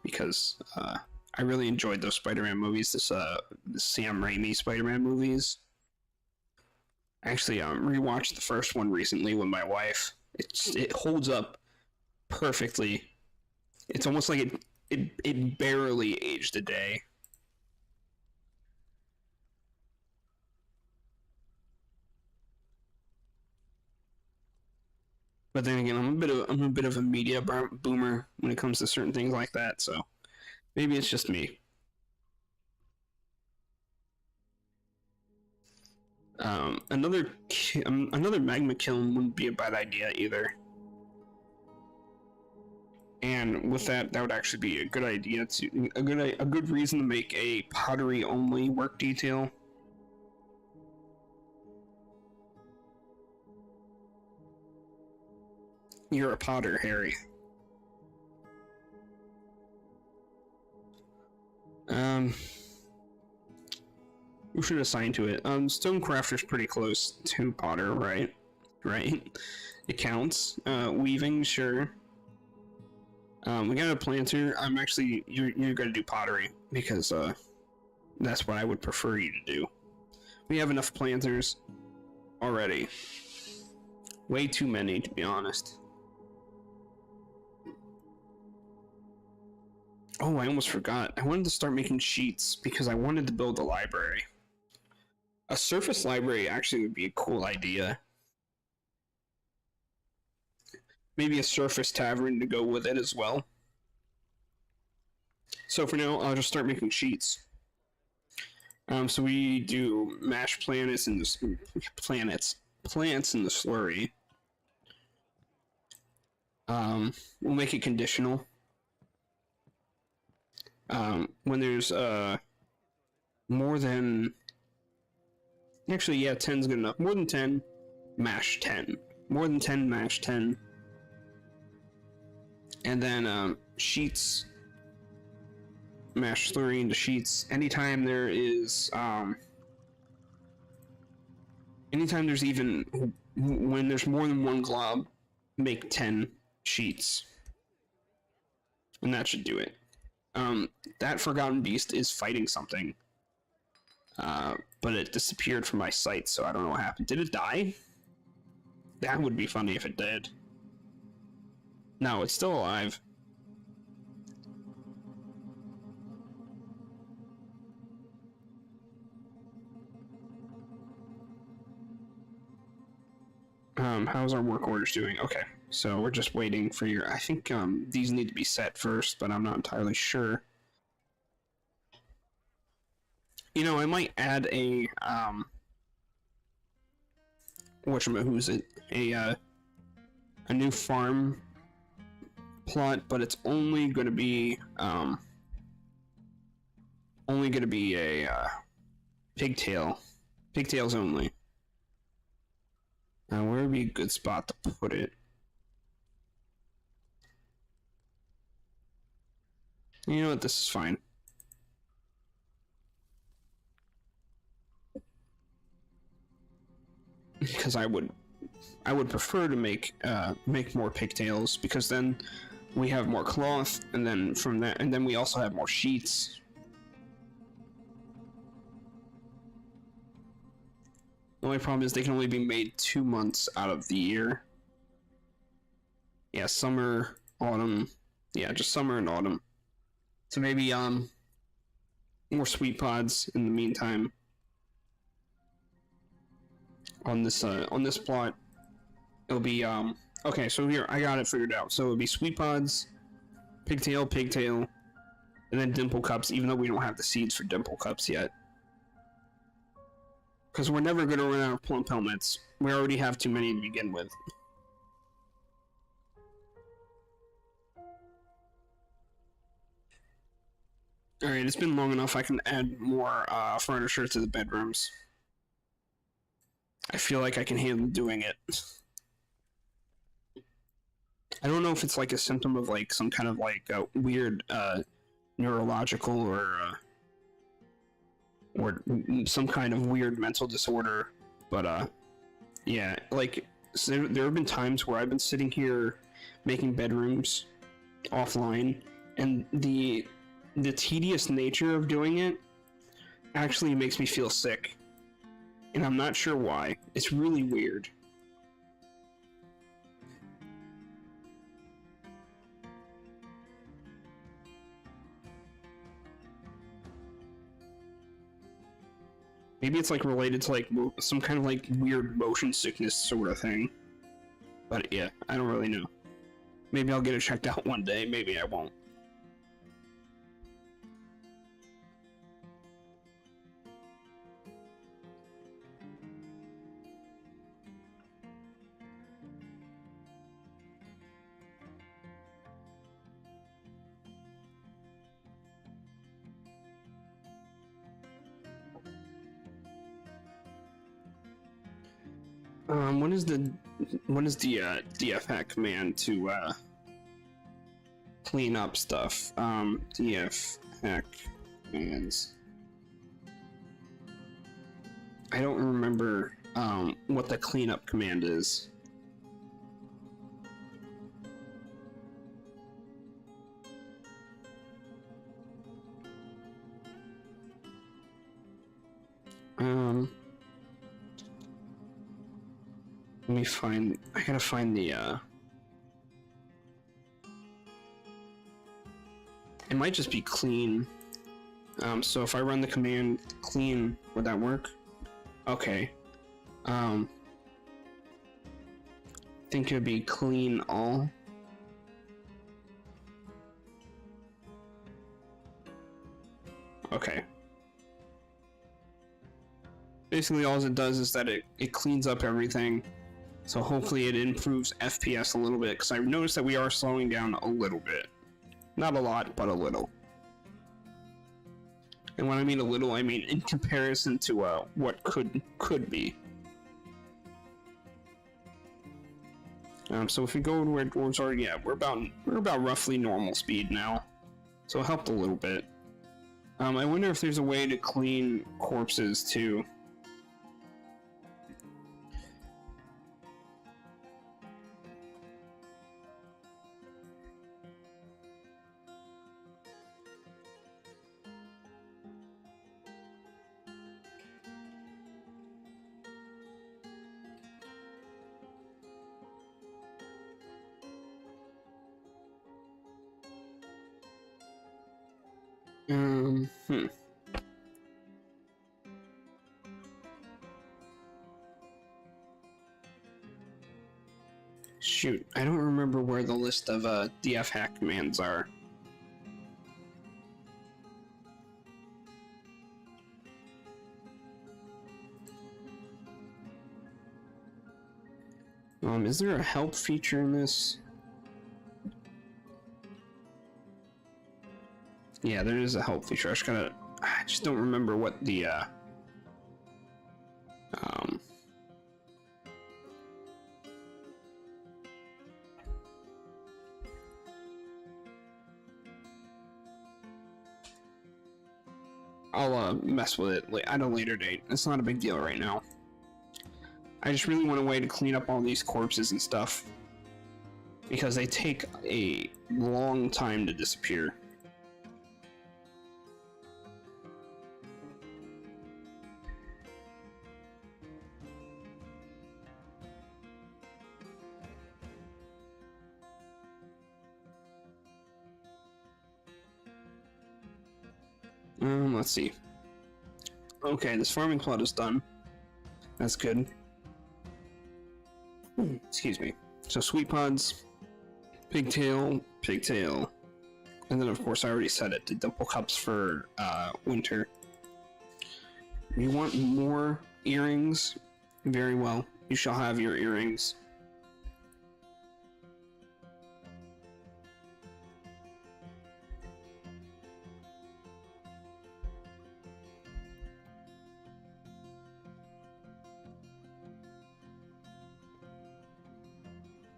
Speaker 1: because I really enjoyed those Spider-Man movies. The Sam Raimi Spider-Man movies. Actually, rewatched the first one recently with my wife. It holds up perfectly. It's almost like it barely aged a day. But then again, I'm a bit of a media boomer when it comes to certain things like that. So maybe it's just me. Another magma kiln wouldn't be a bad idea either. And with that, that would actually be a good idea to a good reason to make a pottery only work detail. You're a potter, Harry. Who should assign to it? Stonecrafter's pretty close to potter, right? Right? It counts. Weaving, sure. We got a planter. You're gonna do pottery because that's what I would prefer you to do. We have enough planters already. Way too many, to be honest. Oh, I almost forgot. I wanted to start making sheets because I wanted to build a library. A surface library actually would be a cool idea. Maybe a surface tavern to go with it as well. So for now, I'll just start making sheets. So we do mashed plants in the plants in the slurry. We'll make it conditional. When there's more than, actually, yeah, 10's good enough. More than 10, mash 10. More than 10, mash 10. And then sheets, mash slurry into sheets. Anytime there is anytime there's even, when there's more than one glob, make 10 sheets. And that should do it. That Forgotten Beast is fighting something. But it disappeared from my sight, so I don't know what happened. Did it die? That would be funny if it did. No, it's still alive. How's our work orders doing? Okay, so we're just waiting for your... I think these need to be set first, but I'm not entirely sure. You know, I might add a who's it? A new farm plot, but it's only gonna be a pigtail. Pigtails only. Now, where would be a good spot to put it? You know what? This is fine. Because I would prefer to make more pigtails, because then we have more cloth, and then from that, and then we also have more sheets. The only problem is they can only be made 2 months out of the year. Yeah, summer, autumn. Yeah, just summer and autumn. So maybe more sweet pods in the meantime. On this plot, it'll be okay. So here I got it figured out. So it'll be sweet pods, pigtail, and then dimple cups. Even though we don't have the seeds for dimple cups yet. Because we're never going to run out of plump helmets. We already have too many to begin with. Alright, it's been long enough. I can add more furniture to the bedrooms. I feel like I can handle doing it. I don't know if it's like a symptom of like some kind of like weird neurological or some kind of weird mental disorder, but yeah, like so there have been times where I've been sitting here making bedrooms offline, and the tedious nature of doing it actually makes me feel sick, and I'm not sure why. It's really weird. Maybe it's like related to like some kind of like weird motion sickness sort of thing. But yeah, I don't really know. Maybe I'll get it checked out one day, maybe I won't. What is the DFX command to clean up stuff? DFX commands. I don't remember what the cleanup command is. Let me find. I gotta find the. It might just be clean. So if I run the command clean, would that work? Okay. I think it would be clean all. Okay. Basically, all it does is that it cleans up everything. So hopefully it improves FPS a little bit, because I've noticed that we are slowing down a little bit. Not a lot, but a little. And when I mean a little, I mean in comparison to what could be. So if we go to where dwarves are, yeah, we're about roughly normal speed now. So it helped a little bit. I wonder if there's a way to clean corpses too. Shoot, I don't remember where the list of DF hack commands are. Is there a help feature in this? Yeah, there is a help feature. I just don't remember what the I'll mess with it at a later date. It's not a big deal right now. I just really want a way to clean up all these corpses and stuff, because they take a long time to disappear. Let's see. Okay, this farming plot is done. That's good. Excuse me. So sweet pods, pigtail, pigtail, and then of course I already said it. The dimple cups for winter. You want more earrings? Very well. You shall have your earrings.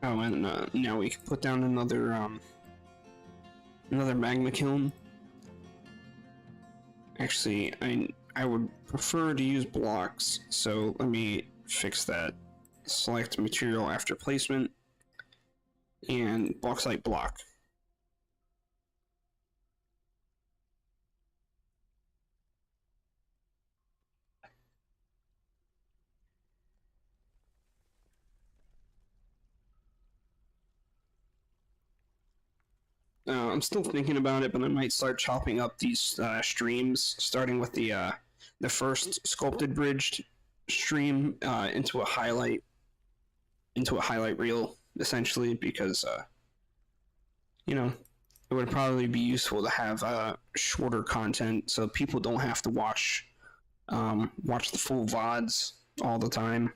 Speaker 1: Oh, and now we can put down another magma kiln. Actually, I would prefer to use blocks, so let me fix that. Select material after placement, and bauxite block. I'm still thinking about it, but I might start chopping up these streams, starting with the first Sculptedbridged stream into a highlight reel. essentially, because you know, it would probably be useful to have shorter content so people don't have to watch the full VODs all the time.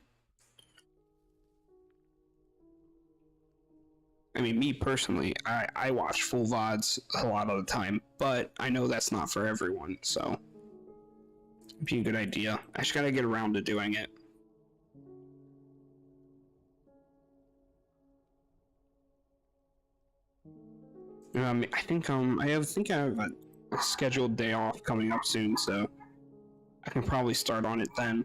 Speaker 1: I mean, me personally, I watch full VODs a lot of the time, but I know that's not for everyone, so it'd be a good idea. I just gotta get around to doing it. I think I have a scheduled day off coming up soon, so I can probably start on it then.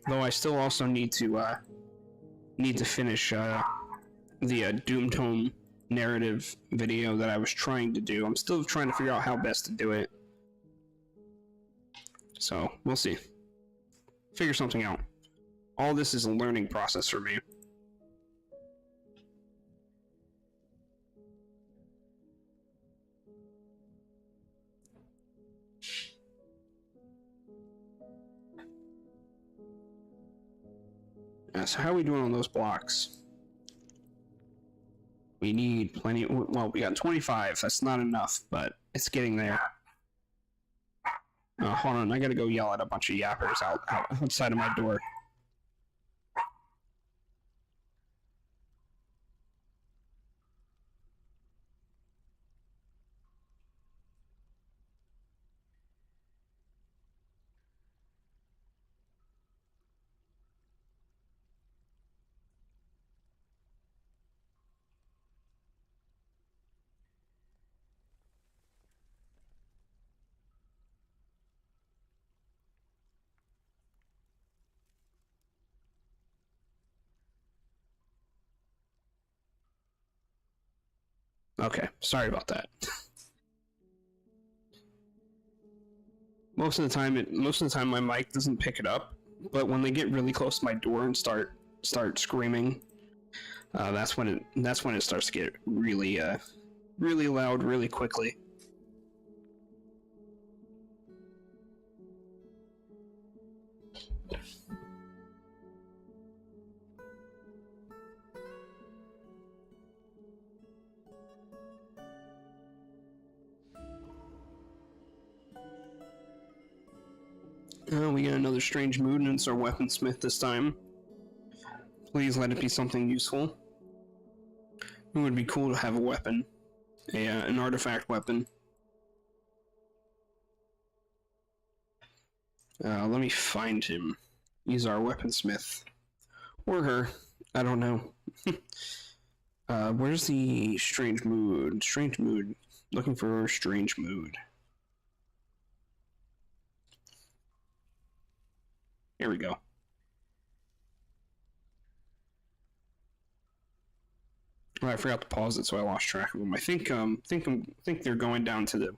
Speaker 1: Though I still also need to finish the Doom Tome narrative video that I was trying to do. I'm still trying to figure out how best to do it. So, we'll see. Figure something out. All this is a learning process for me. So how are we doing on those blocks? We need plenty. Well, we got 25. That's not enough, but it's getting there. Hold on, I gotta go yell at a bunch of yappers outside of my door. Okay, sorry about that. Most of the time my mic doesn't pick it up, but when they get really close to my door and start screaming, that's when it starts to get really really loud really quickly. We got another strange mood, and it's our weaponsmith this time. Please let it be something useful. It would be cool to have a weapon, an artifact weapon. Let me find him. He's our weaponsmith. Or her. I don't know. Where's the strange mood? Strange mood. Looking for strange mood. Here we go. Oh, I forgot to pause it, so I lost track of them. I think they're going down to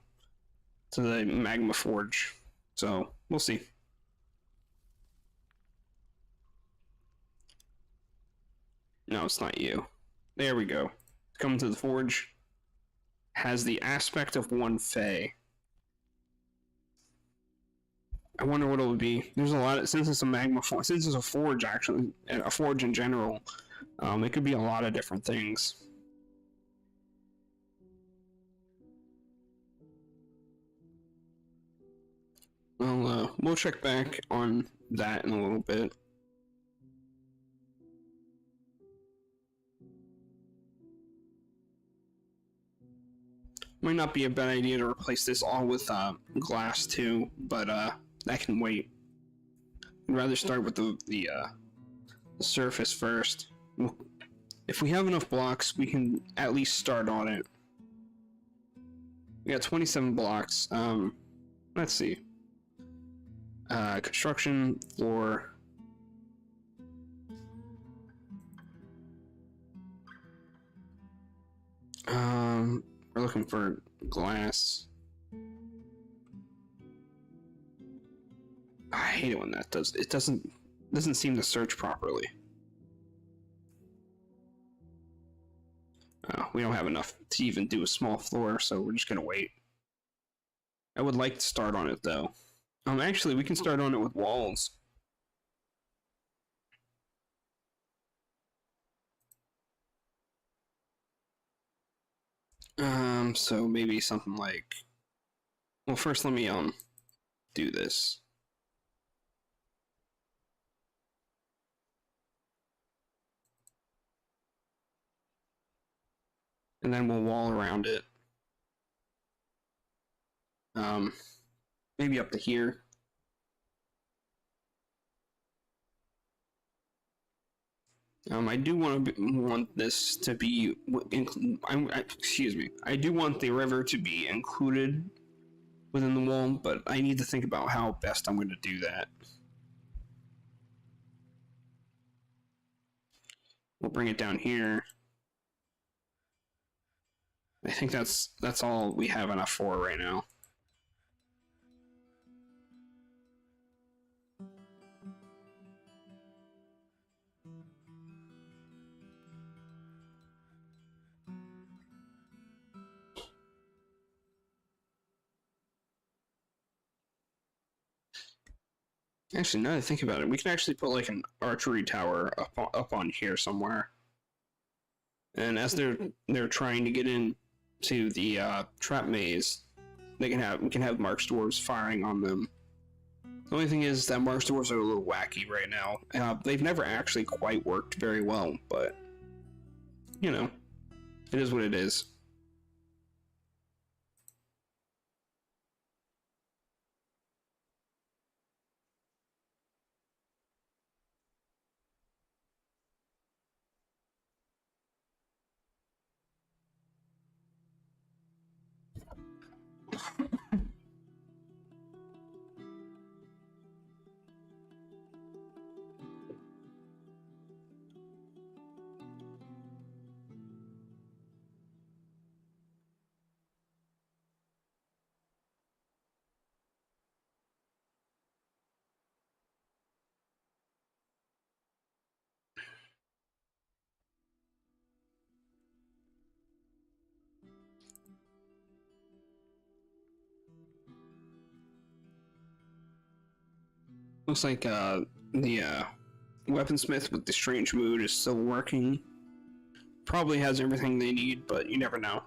Speaker 1: the magma forge. So we'll see. No, it's not you. There we go. Coming to the forge. Has the aspect of one Fey. I wonder what it would be. There's a lot of, since it's a magma forge, since it's a forge actually, a forge in general, it could be a lot of different things. Well, we'll check back on that in a little bit. Might not be a bad idea to replace this all with glass too, but that can wait. I'd rather start with the surface first. If we have enough blocks, we can at least start on it. We got 27 blocks. Let's see. Construction, floor. We're looking for glass. I hate it when that does. It doesn't seem to search properly. We don't have enough to even do a small floor, so we're just gonna wait. I would like to start on it though. Actually, we can start on it with walls. So maybe something like. Well, first let me do this. And then we'll wall around it. Maybe up to here. I do want this to be. Excuse me. I do want the river to be included within the wall, but I need to think about how best I'm going to do that. We'll bring it down here. I think that's all we have enough for right now. Actually, now that I think about it, we can actually put like an archery tower up on here somewhere. And as they're trying to get in to the trap maze, we can have Mark's dwarves firing on them. The only thing is that Mark's dwarves are a little wacky right now. They've never actually quite worked very well, but you know, it is what it is. Looks like the weaponsmith with the strange mood is still working. Probably has everything they need, but you never know.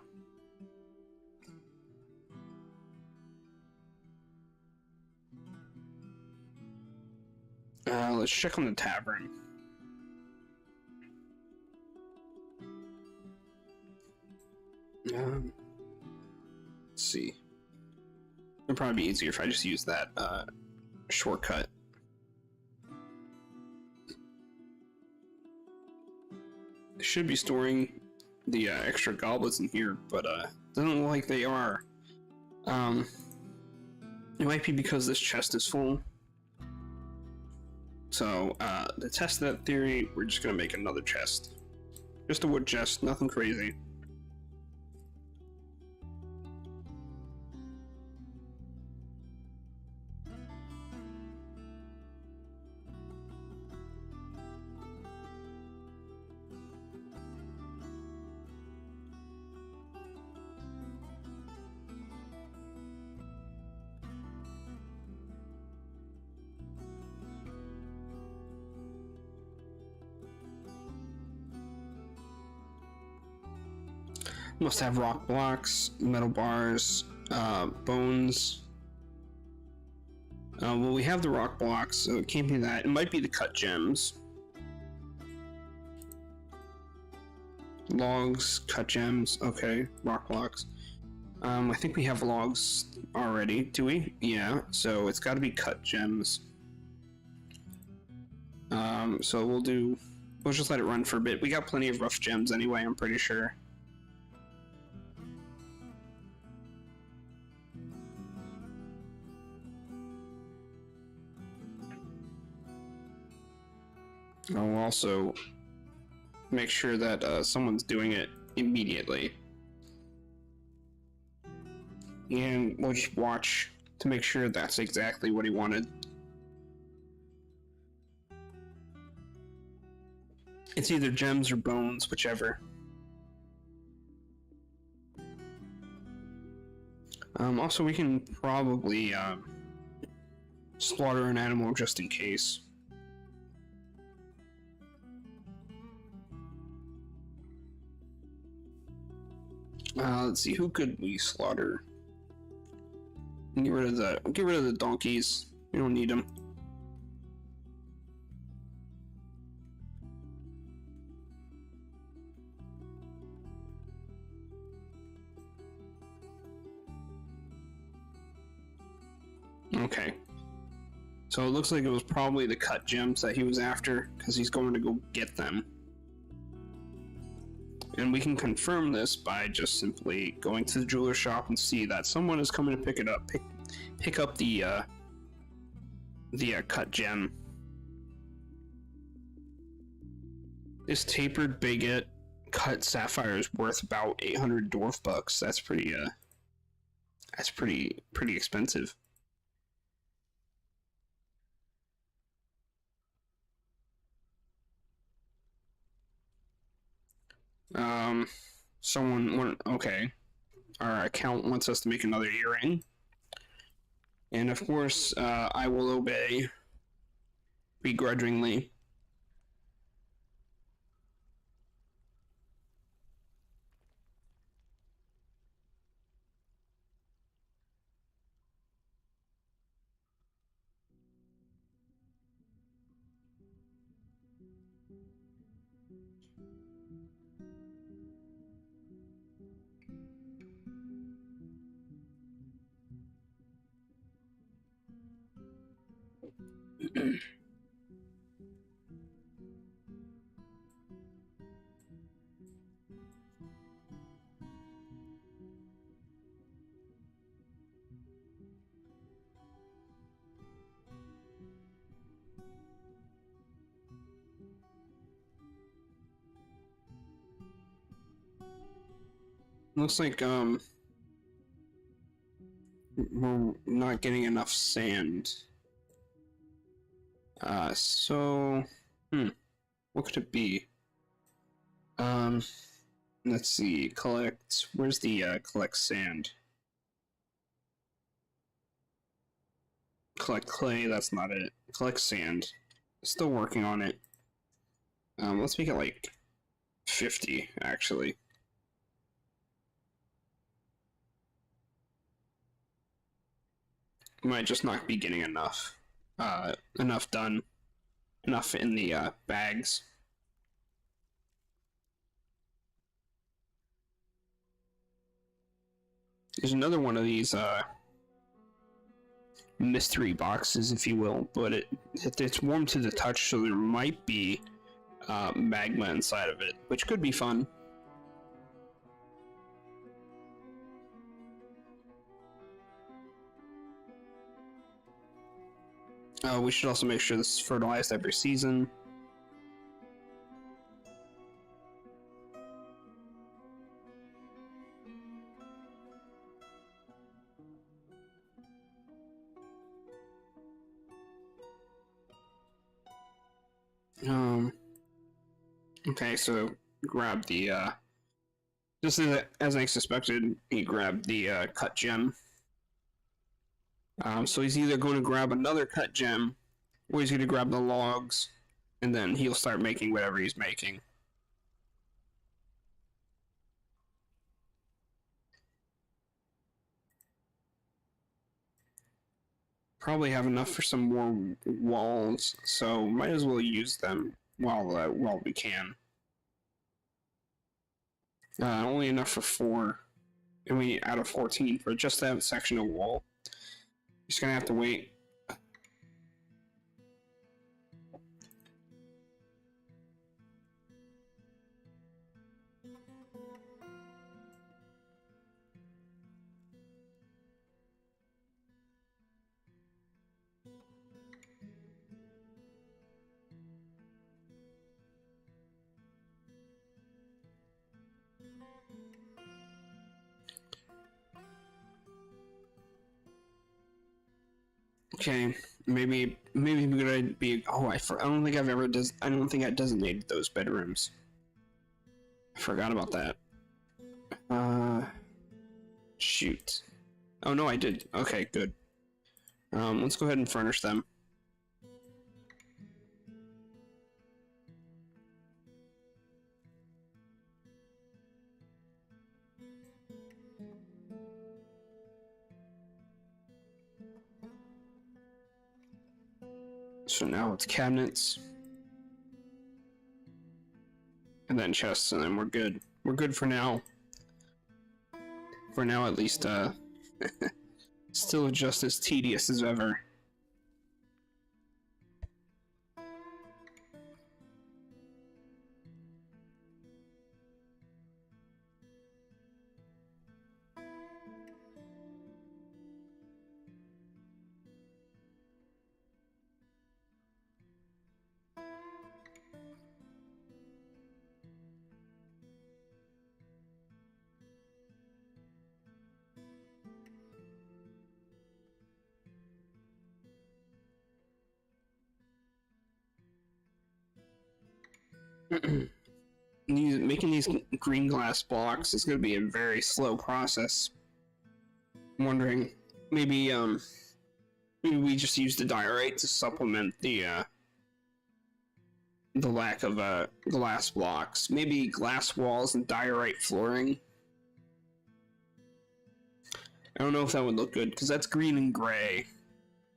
Speaker 1: Let's check on the tavern. Let's see. It'd probably be easier if I just use that shortcut. They should be storing the extra goblets in here, but doesn't look like they are. It might be because this chest is full. So, to test that theory, we're just gonna make another chest. Just a wood chest, nothing crazy. Must have rock blocks, metal bars, bones. Well, we have the rock blocks, so it can't be that. It might be the cut gems. Logs, cut gems, okay, rock blocks. I think we have logs already, do we? Yeah, so it's gotta be cut gems. So we'll just let it run for a bit. We got plenty of rough gems anyway, I'm pretty sure. I'll also make sure that someone's doing it immediately. And we'll just watch to make sure that's exactly what he wanted. It's either gems or bones, whichever. Also, we can probably slaughter an animal just in case. Let's see, who could we slaughter? Get rid of the donkeys. We don't need them. Okay. So it looks like it was probably the cut gems that he was after, because he's going to go get them. And we can confirm this by just simply going to the jeweler shop and see that someone is coming to pick it up. Pick up the cut gem. This tapered bigot cut sapphire is worth about 800 dwarf bucks. That's pretty expensive. Okay. Our account wants us to make another earring. And of course, I will obey begrudgingly. Looks like we're not getting enough sand. What could it be? Let's see. Where's the collect sand? Collect clay. That's not it. Collect sand. Still working on it. Let's make it like 50 actually. Might just not be getting enough done, enough in the bags. There's another one of these mystery boxes, if you will, but it's warm to the touch, so there might be magma inside of it, which could be fun. We should also make sure this is fertilized every season. Okay, so grab the just as I suspected, he grabbed the cut gem. So he's either going to grab another cut gem, or he's going to grab the logs, and then he'll start making whatever he's making. Probably have enough for some more walls, so might as well use them while we can. Only enough for 4, and we out of 14 for just that section of wall. Just gonna have to wait. Okay, maybe we could be. Oh, I don't think I don't think I designated those bedrooms. I forgot about that. Shoot. Oh no, I did. Okay, good. Let's go ahead and furnish them. So now it's cabinets. And then chests, and then we're good. We're good for now. For now, at least, still just as tedious as ever. Making these green glass blocks is going to be a very slow process. I'm wondering, maybe we just use the diorite to supplement the lack of glass blocks. Maybe glass walls and diorite flooring. I don't know if that would look good because that's green and gray.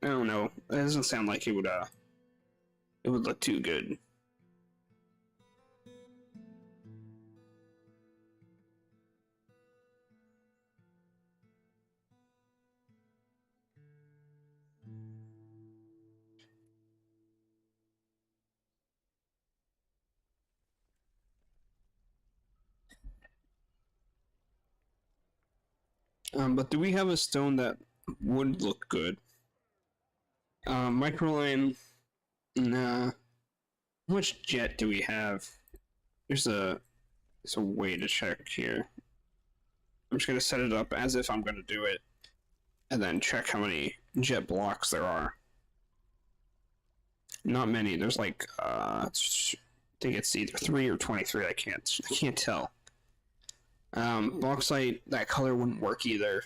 Speaker 1: I don't know. It doesn't sound like it would look too good. But do we have a stone that would look good? Microline. Nah. How much jet do we have? There's a way to check here. I'm just gonna set it up as if I'm gonna do it, and then check how many jet blocks there are. Not many. There's like I think it's either 3 or 23. I can't tell. Bauxite, that color wouldn't work either.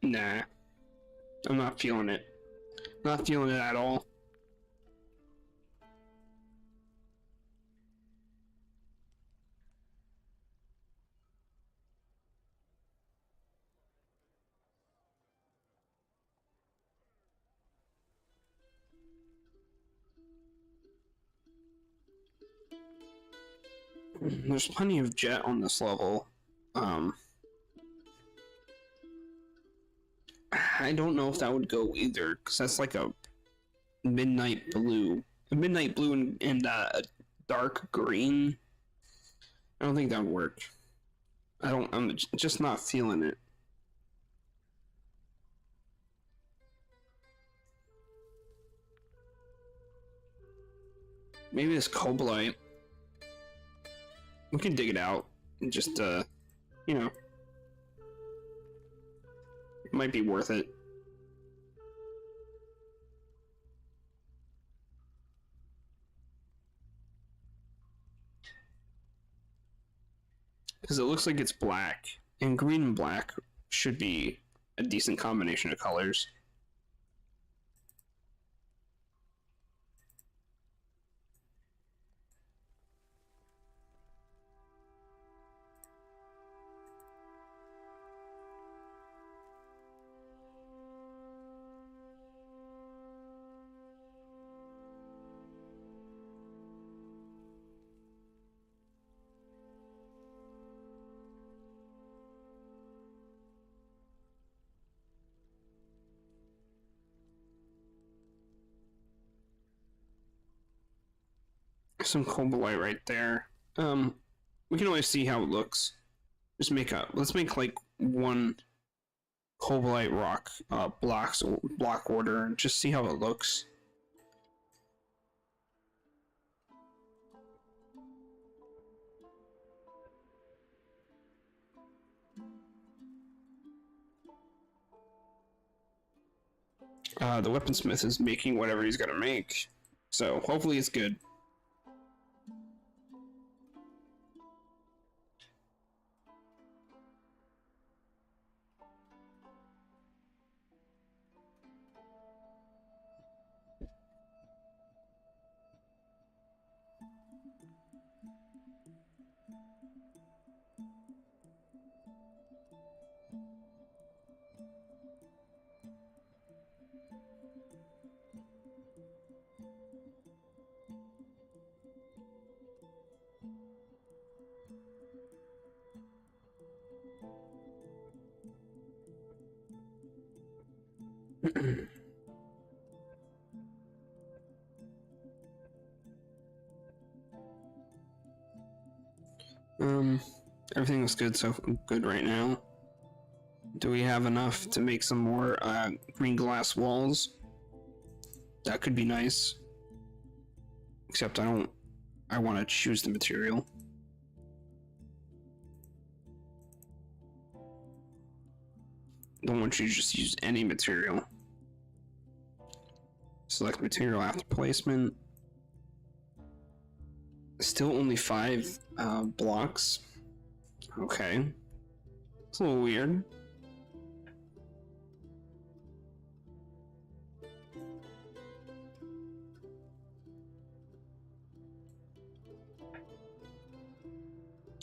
Speaker 1: Nah. I'm not feeling it. Not feeling it at all. There's plenty of jet on this level. I don't know if that would go either, because that's like a midnight blue. A midnight blue and a dark green. I don't think that would work. I'm just not feeling it. Maybe this cobalite. We can dig it out and just, you know, it might be worth it. Because it looks like it's black, and green and black should be a decent combination of colors. Some cobalite right there. We can always see how it looks. Let's make like one cobalite rock block order and just see how it looks. The weaponsmith is making whatever he's gonna make, so hopefully it's good. Um, everything looks good good right now. Do we have enough to make some more green glass walls? That could be nice. Except I want to choose the material. Don't want you to just use any material. Select material after placement. Still only 5 blocks. Okay. It's a little weird.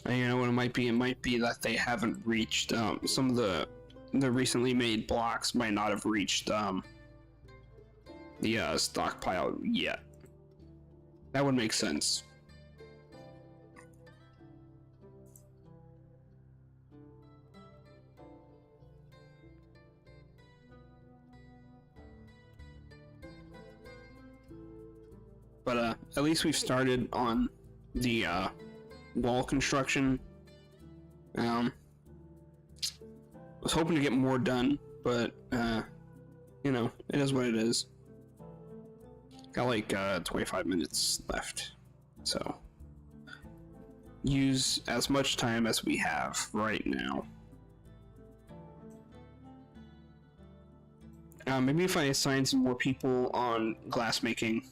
Speaker 1: You know what it might be? It might be that they haven't reached some of the recently made blocks might not have reached the stockpile yet. That would make sense. But at least we've started on the wall construction. Was hoping to get more done, but you know, it is what it is. Got like 25 minutes left, so use as much time as we have right now. Maybe if I assign some more people on glassmaking,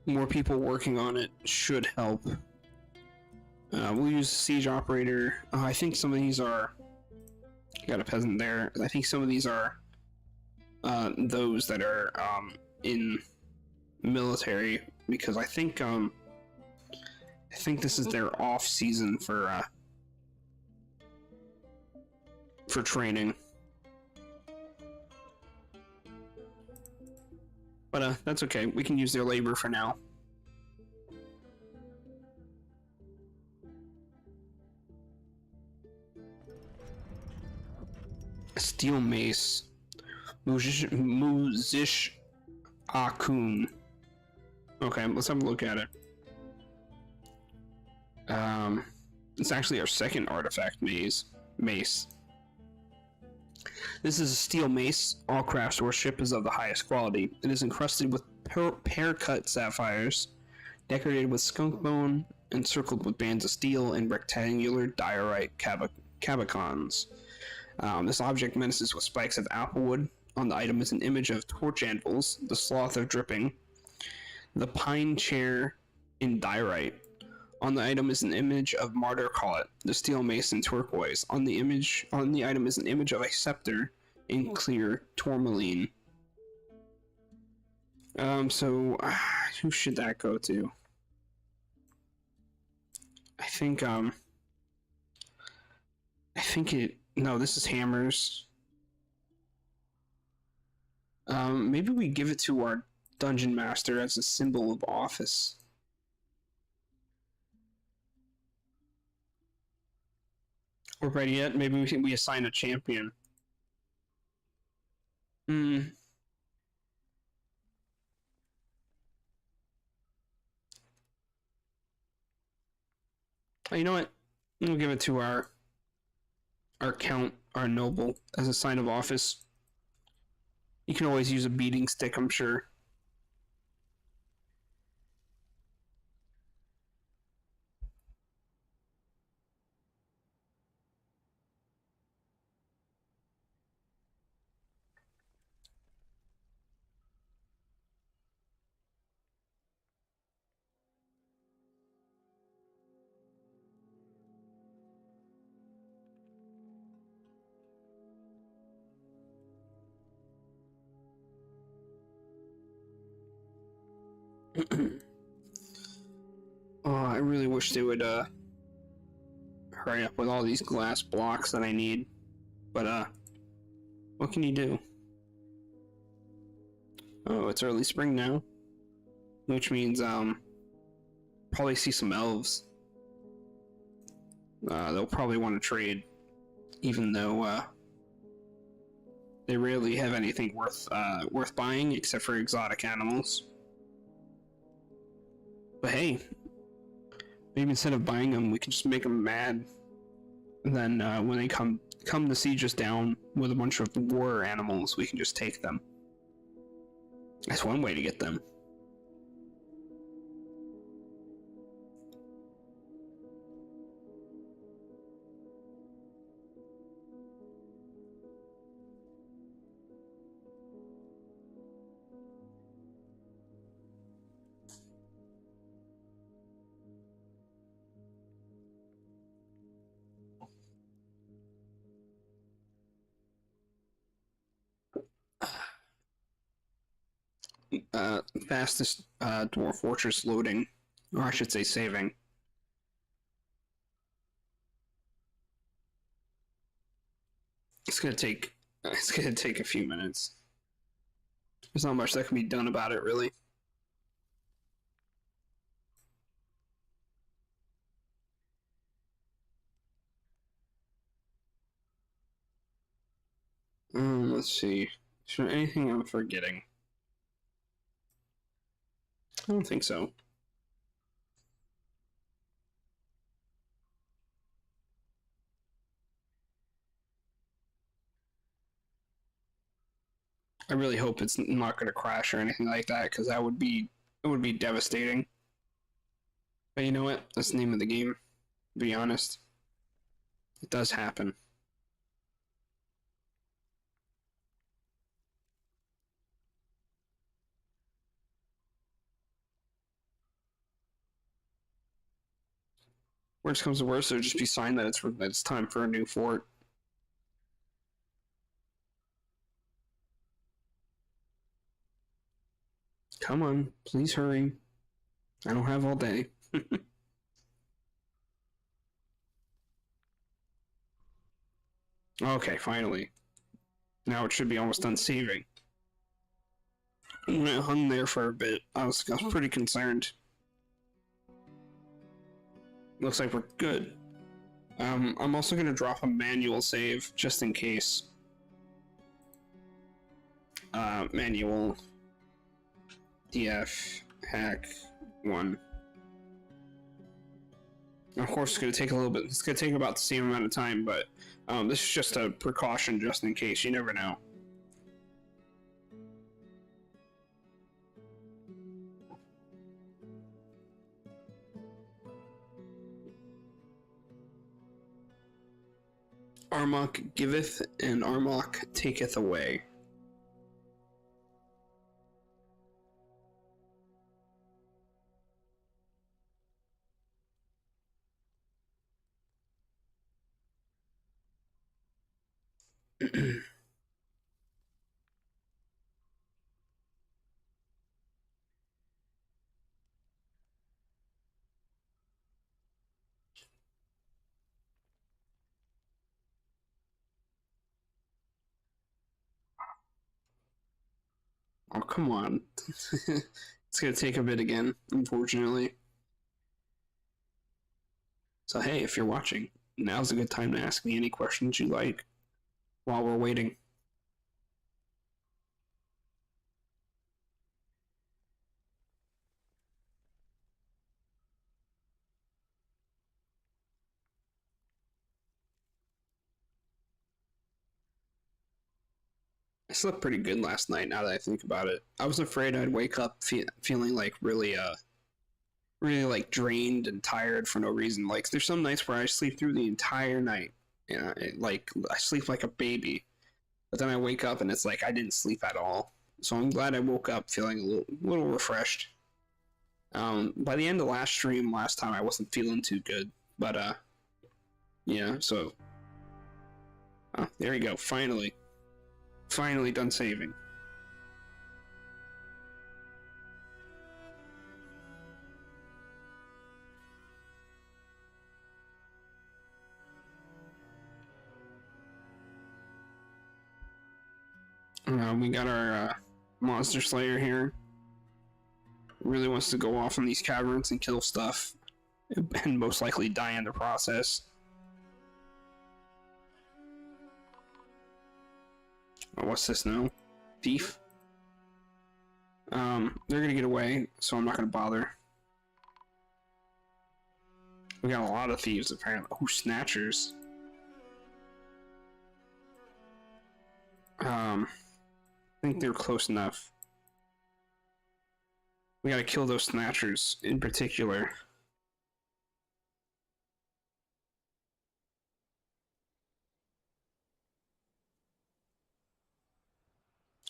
Speaker 1: more people working on it should help. We'll use siege operator. I think some of these are. Got a peasant there. I think some of these are those that are in military, because I think this is their off season for training. But that's okay. We can use their labor for now. Steel mace. Muzish Akun. Okay, let's have a look at it. It's actually our second artifact mace. This is a steel mace. All craftsmanship is of the highest quality. It is encrusted with pear-cut sapphires, decorated with skunk bone, encircled with bands of steel and rectangular diorite cabicons. This object menaces with spikes of applewood. On the item is an image of torch anvils, the sloth of dripping, the pine chair in diorite. On the item is an image of martyr collet, the steel mace in turquoise. On the item is an image of a scepter in clear tourmaline. So who should that go to? I think no, this is hammers. Maybe we give it to our dungeon master as a symbol of office. Or better yet, maybe we assign a champion. You know what? We'll give it to our count, our noble, as a sign of office. You can always use a beating stick, I'm sure. Oh, I really wish they would hurry up with all these glass blocks that I need. But what can you do? Oh, it's early spring now, which means probably see some elves. They'll probably want to trade, even though they rarely have anything worth buying except for exotic animals. But hey, Maybe instead of buying them, we can just make them mad. And then when they come to siege us down with a bunch of war animals, we can just take them. That's one way to get them. Fastest dwarf fortress loading, or I should say saving. It's gonna take a few minutes. There's not much that can be done about it, really. Let's see. Is there anything I'm forgetting? I don't think so. I really hope it's not going to crash or anything like that, because it would be devastating. But you know what? That's the name of the game. To be honest, it does happen. Worst comes to worst, it'll just be signed that it's time for a new fort. Come on, please hurry. I don't have all day. Okay, finally. Now it should be almost done saving. When it hung there for a bit, I was pretty concerned. Looks like we're good. I'm also going to drop a manual save, just in case. Manual. DF hack 1. Of course, it's going to take a little bit. It's going to take about the same amount of time, but this is just a precaution, just in case. You never know. Armok giveth, and Armok taketh away. Oh, come on. It's gonna take a bit again, unfortunately. So hey, if you're watching, now's a good time to ask me any questions you like while we're waiting. I slept pretty good last night, now that I think about it. I was afraid I'd wake up feeling like really like drained and tired for no reason. Like there's some nights where I sleep through the entire night. Yeah, like I sleep like a baby. But then I wake up and it's like I didn't sleep at all. So I'm glad I woke up feeling a little refreshed. By the end of last stream, last time I wasn't feeling too good, but yeah. So there you go. Finally done saving. We got our monster slayer here. Really wants to go off in these caverns and kill stuff, and most likely die in the process. Oh, what's this now? Thief? They're gonna get away, so I'm not gonna bother. We got a lot of thieves apparently. Oh, snatchers. I think they're close enough. We gotta kill those snatchers in particular.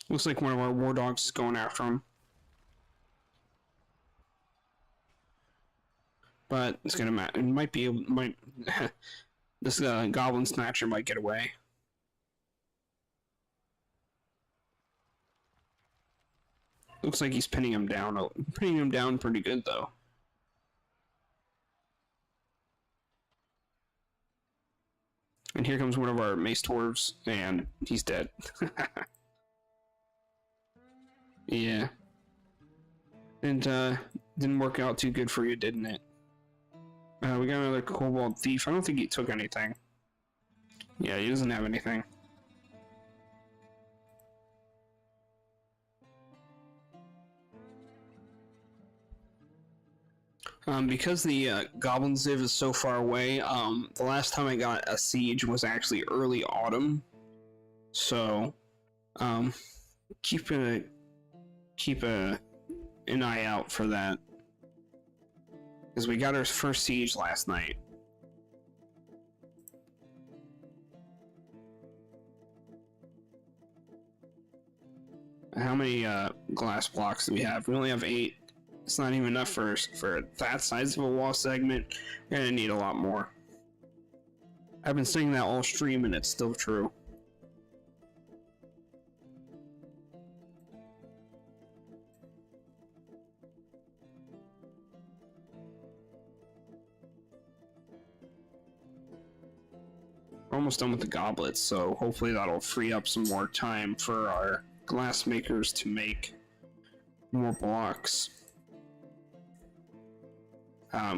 Speaker 1: Looks like one of our war dogs is going after him. But it's gonna matter. It might be. This goblin snatcher might get away. Looks like he's pinning him down. Pinning him down pretty good though. And here comes one of our mace dwarves, and he's dead. Yeah. And didn't work out too good for you, didn't it? We got another kobold thief. I don't think he took anything. Yeah, he doesn't have anything. Because the goblins live is so far away, the last time I got a siege was actually early autumn. So, keep an eye out for that. Because we got our first siege last night. How many glass blocks do we have? We only have 8. It's not even enough for that size of a wall segment. We're gonna need a lot more. I've been saying that all stream and it's still true. We're almost done with the goblets, so hopefully that'll free up some more time for our glass makers to make more blocks.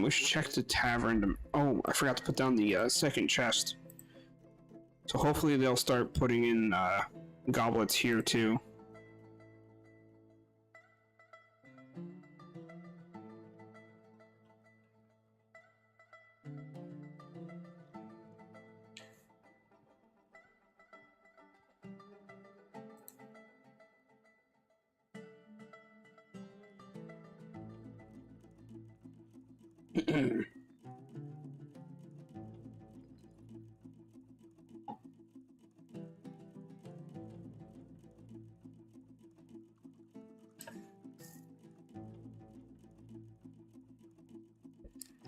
Speaker 1: We should check the tavern to... Oh, I forgot to put down the second chest. So hopefully they'll start putting in goblets here too.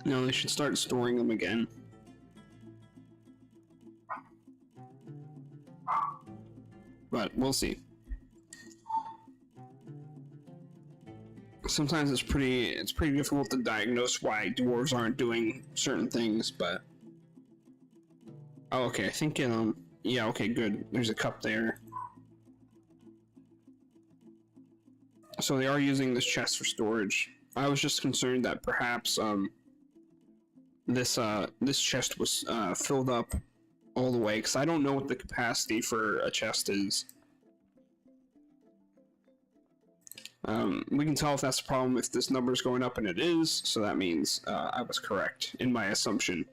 Speaker 1: No, they should start storing them again. But we'll see. Sometimes it's pretty difficult to diagnose why dwarves aren't doing certain things, but... Oh, okay, I think, yeah, okay, good. There's a cup there. So they are using this chest for storage. I was just concerned that perhaps, this chest was, filled up all the way, because I don't know what the capacity for a chest is. We can tell if that's a problem if this number is going up, and it is, so that means I was correct in my assumption.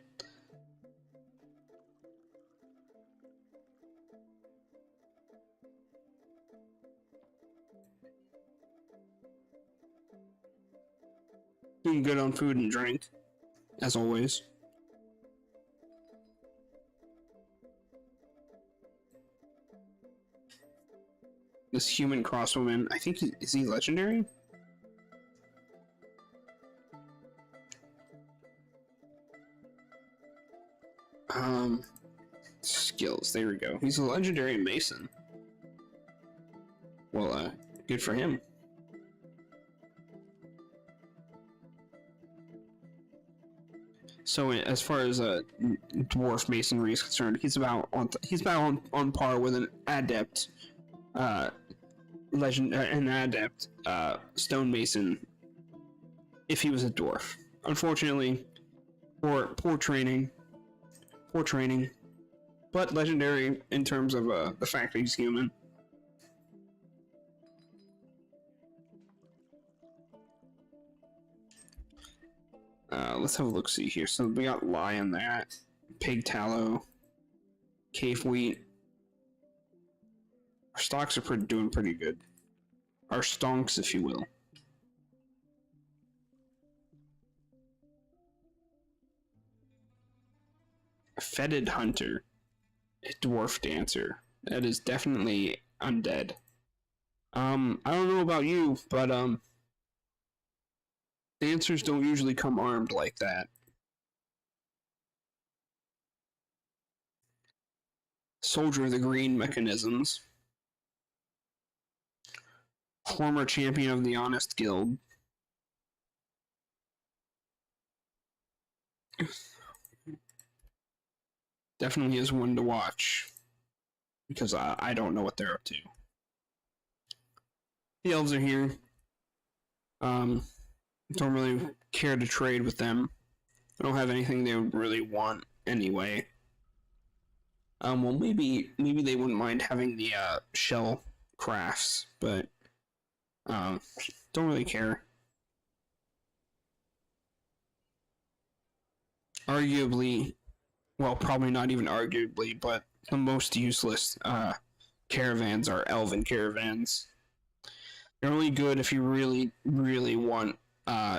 Speaker 1: Doing good on food and drink, as always. This human crosswoman, I think, is he legendary? Skills, there we go. He's a legendary mason. Well, good for him. So as far as dwarf masonry is concerned, he's about on par with an adept, stonemason, if he was a dwarf. Unfortunately, poor training, but legendary in terms of the fact that he's human. Let's have a look. See here. So we got lion that, pig tallow, cave wheat. Our stocks are doing pretty good. Our stonks, if you will. A fetid hunter, a dwarf dancer. That is definitely undead. I don't know about you, but dancers don't usually come armed like that. Soldier of the Green Mechanisms. Former champion of the Honest Guild. Definitely is one to watch. Because I don't know what they're up to. The elves are here. Don't really care to trade with them. I don't have anything they would really want anyway. Well, maybe they wouldn't mind having the shell crafts, but don't really care. Arguably, well, probably not even arguably, but the most useless caravans are elven caravans. They're only good if you really, really want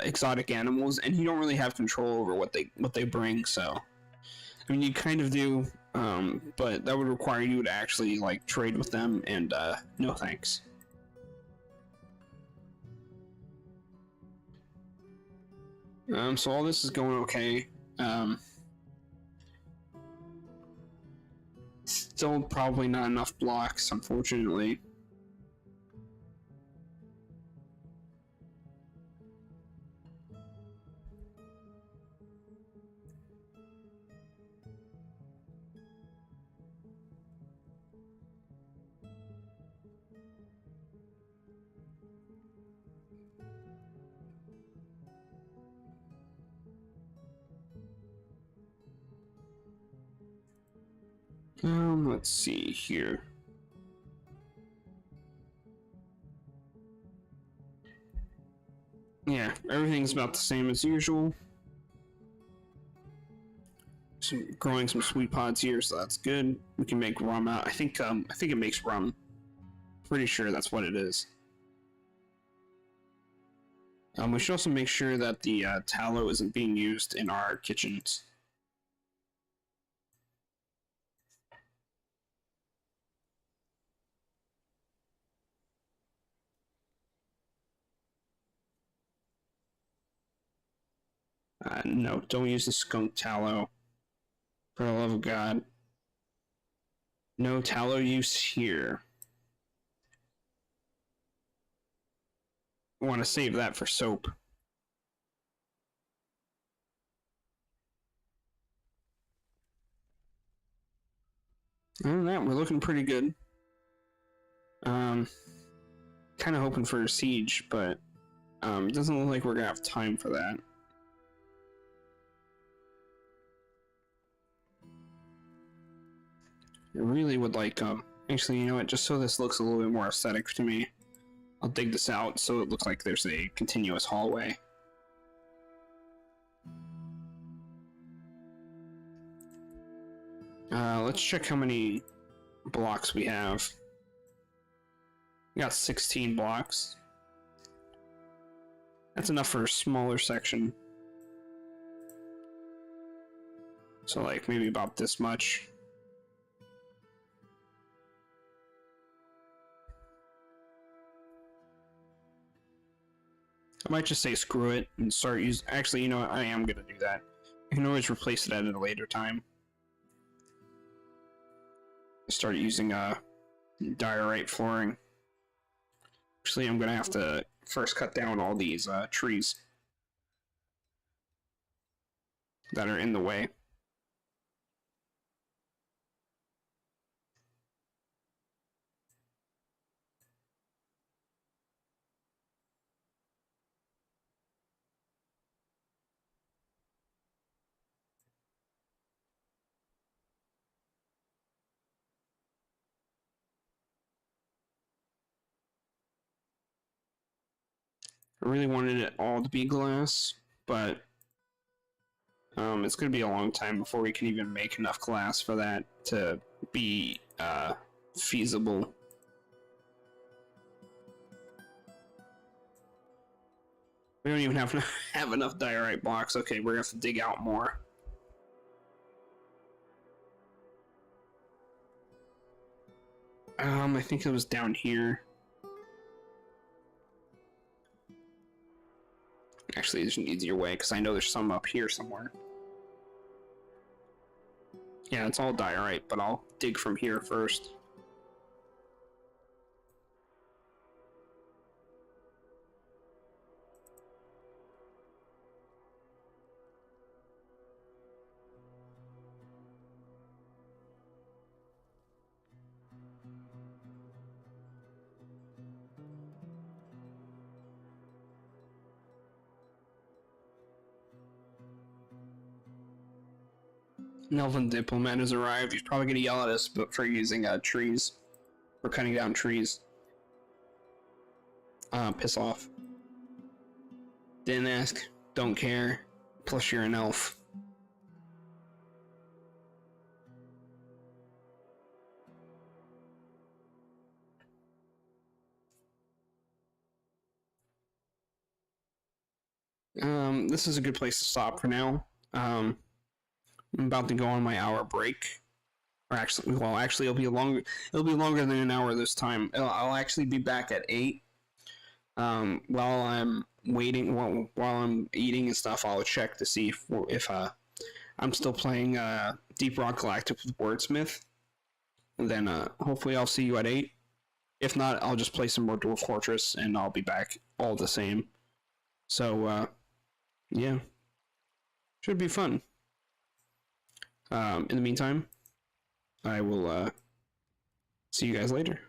Speaker 1: exotic animals, and you don't really have control over what they bring. So, I mean, you kind of do, but that would require you to actually like trade with them, and no thanks. So all this is going okay. Still probably not enough blocks, unfortunately. Let's see here. Yeah, everything's about the same as usual. Growing some sweet pods here, so that's good. We can make rum out. I think it makes rum. Pretty sure that's what it is. We should also make sure that the tallow isn't being used in our kitchens. No, don't use the skunk tallow. For the love of God. No tallow use here. I want to save that for soap. Other than that, we're looking pretty good. Kind of hoping for a siege, but it doesn't look like we're gonna have time for that. I really would like, actually, you know what, just so this looks a little bit more aesthetic to me, I'll dig this out so it looks like there's a continuous hallway. Let's check how many blocks we have. We got 16 blocks. That's enough for a smaller section. So, like, maybe about this much. I might just say screw it and start using... Actually, you know what? I am going to do that. I can always replace it at a later time. Start using diorite flooring. Actually, I'm going to have to first cut down all these trees that are in the way. I really wanted it all to be glass, but It's gonna be a long time before we can even make enough glass for that to be feasible. We don't even have enough diorite blocks. Okay, we're gonna have to dig out more. I think it was down here. Actually, there's an easier way, because I know there's some up here somewhere. Yeah, it's all diorite, but I'll dig from here first. An elven diplomat has arrived. He's probably going to yell at us for using trees. For cutting down trees. Piss off. Didn't ask. Don't care. Plus you're an elf. This is a good place to stop for now. I'm about to go on my hour break. Or actually, well, actually, it'll be longer. It'll be longer than an hour this time. I'll actually be back at 8. While I'm waiting, while I'm eating and stuff, I'll check to see if I'm still playing Deep Rock Galactic with Wordsmith. And then hopefully I'll see you at 8. If not, I'll just play some more Dwarf Fortress and I'll be back all the same. So yeah, should be fun. In the meantime, I will see you guys later.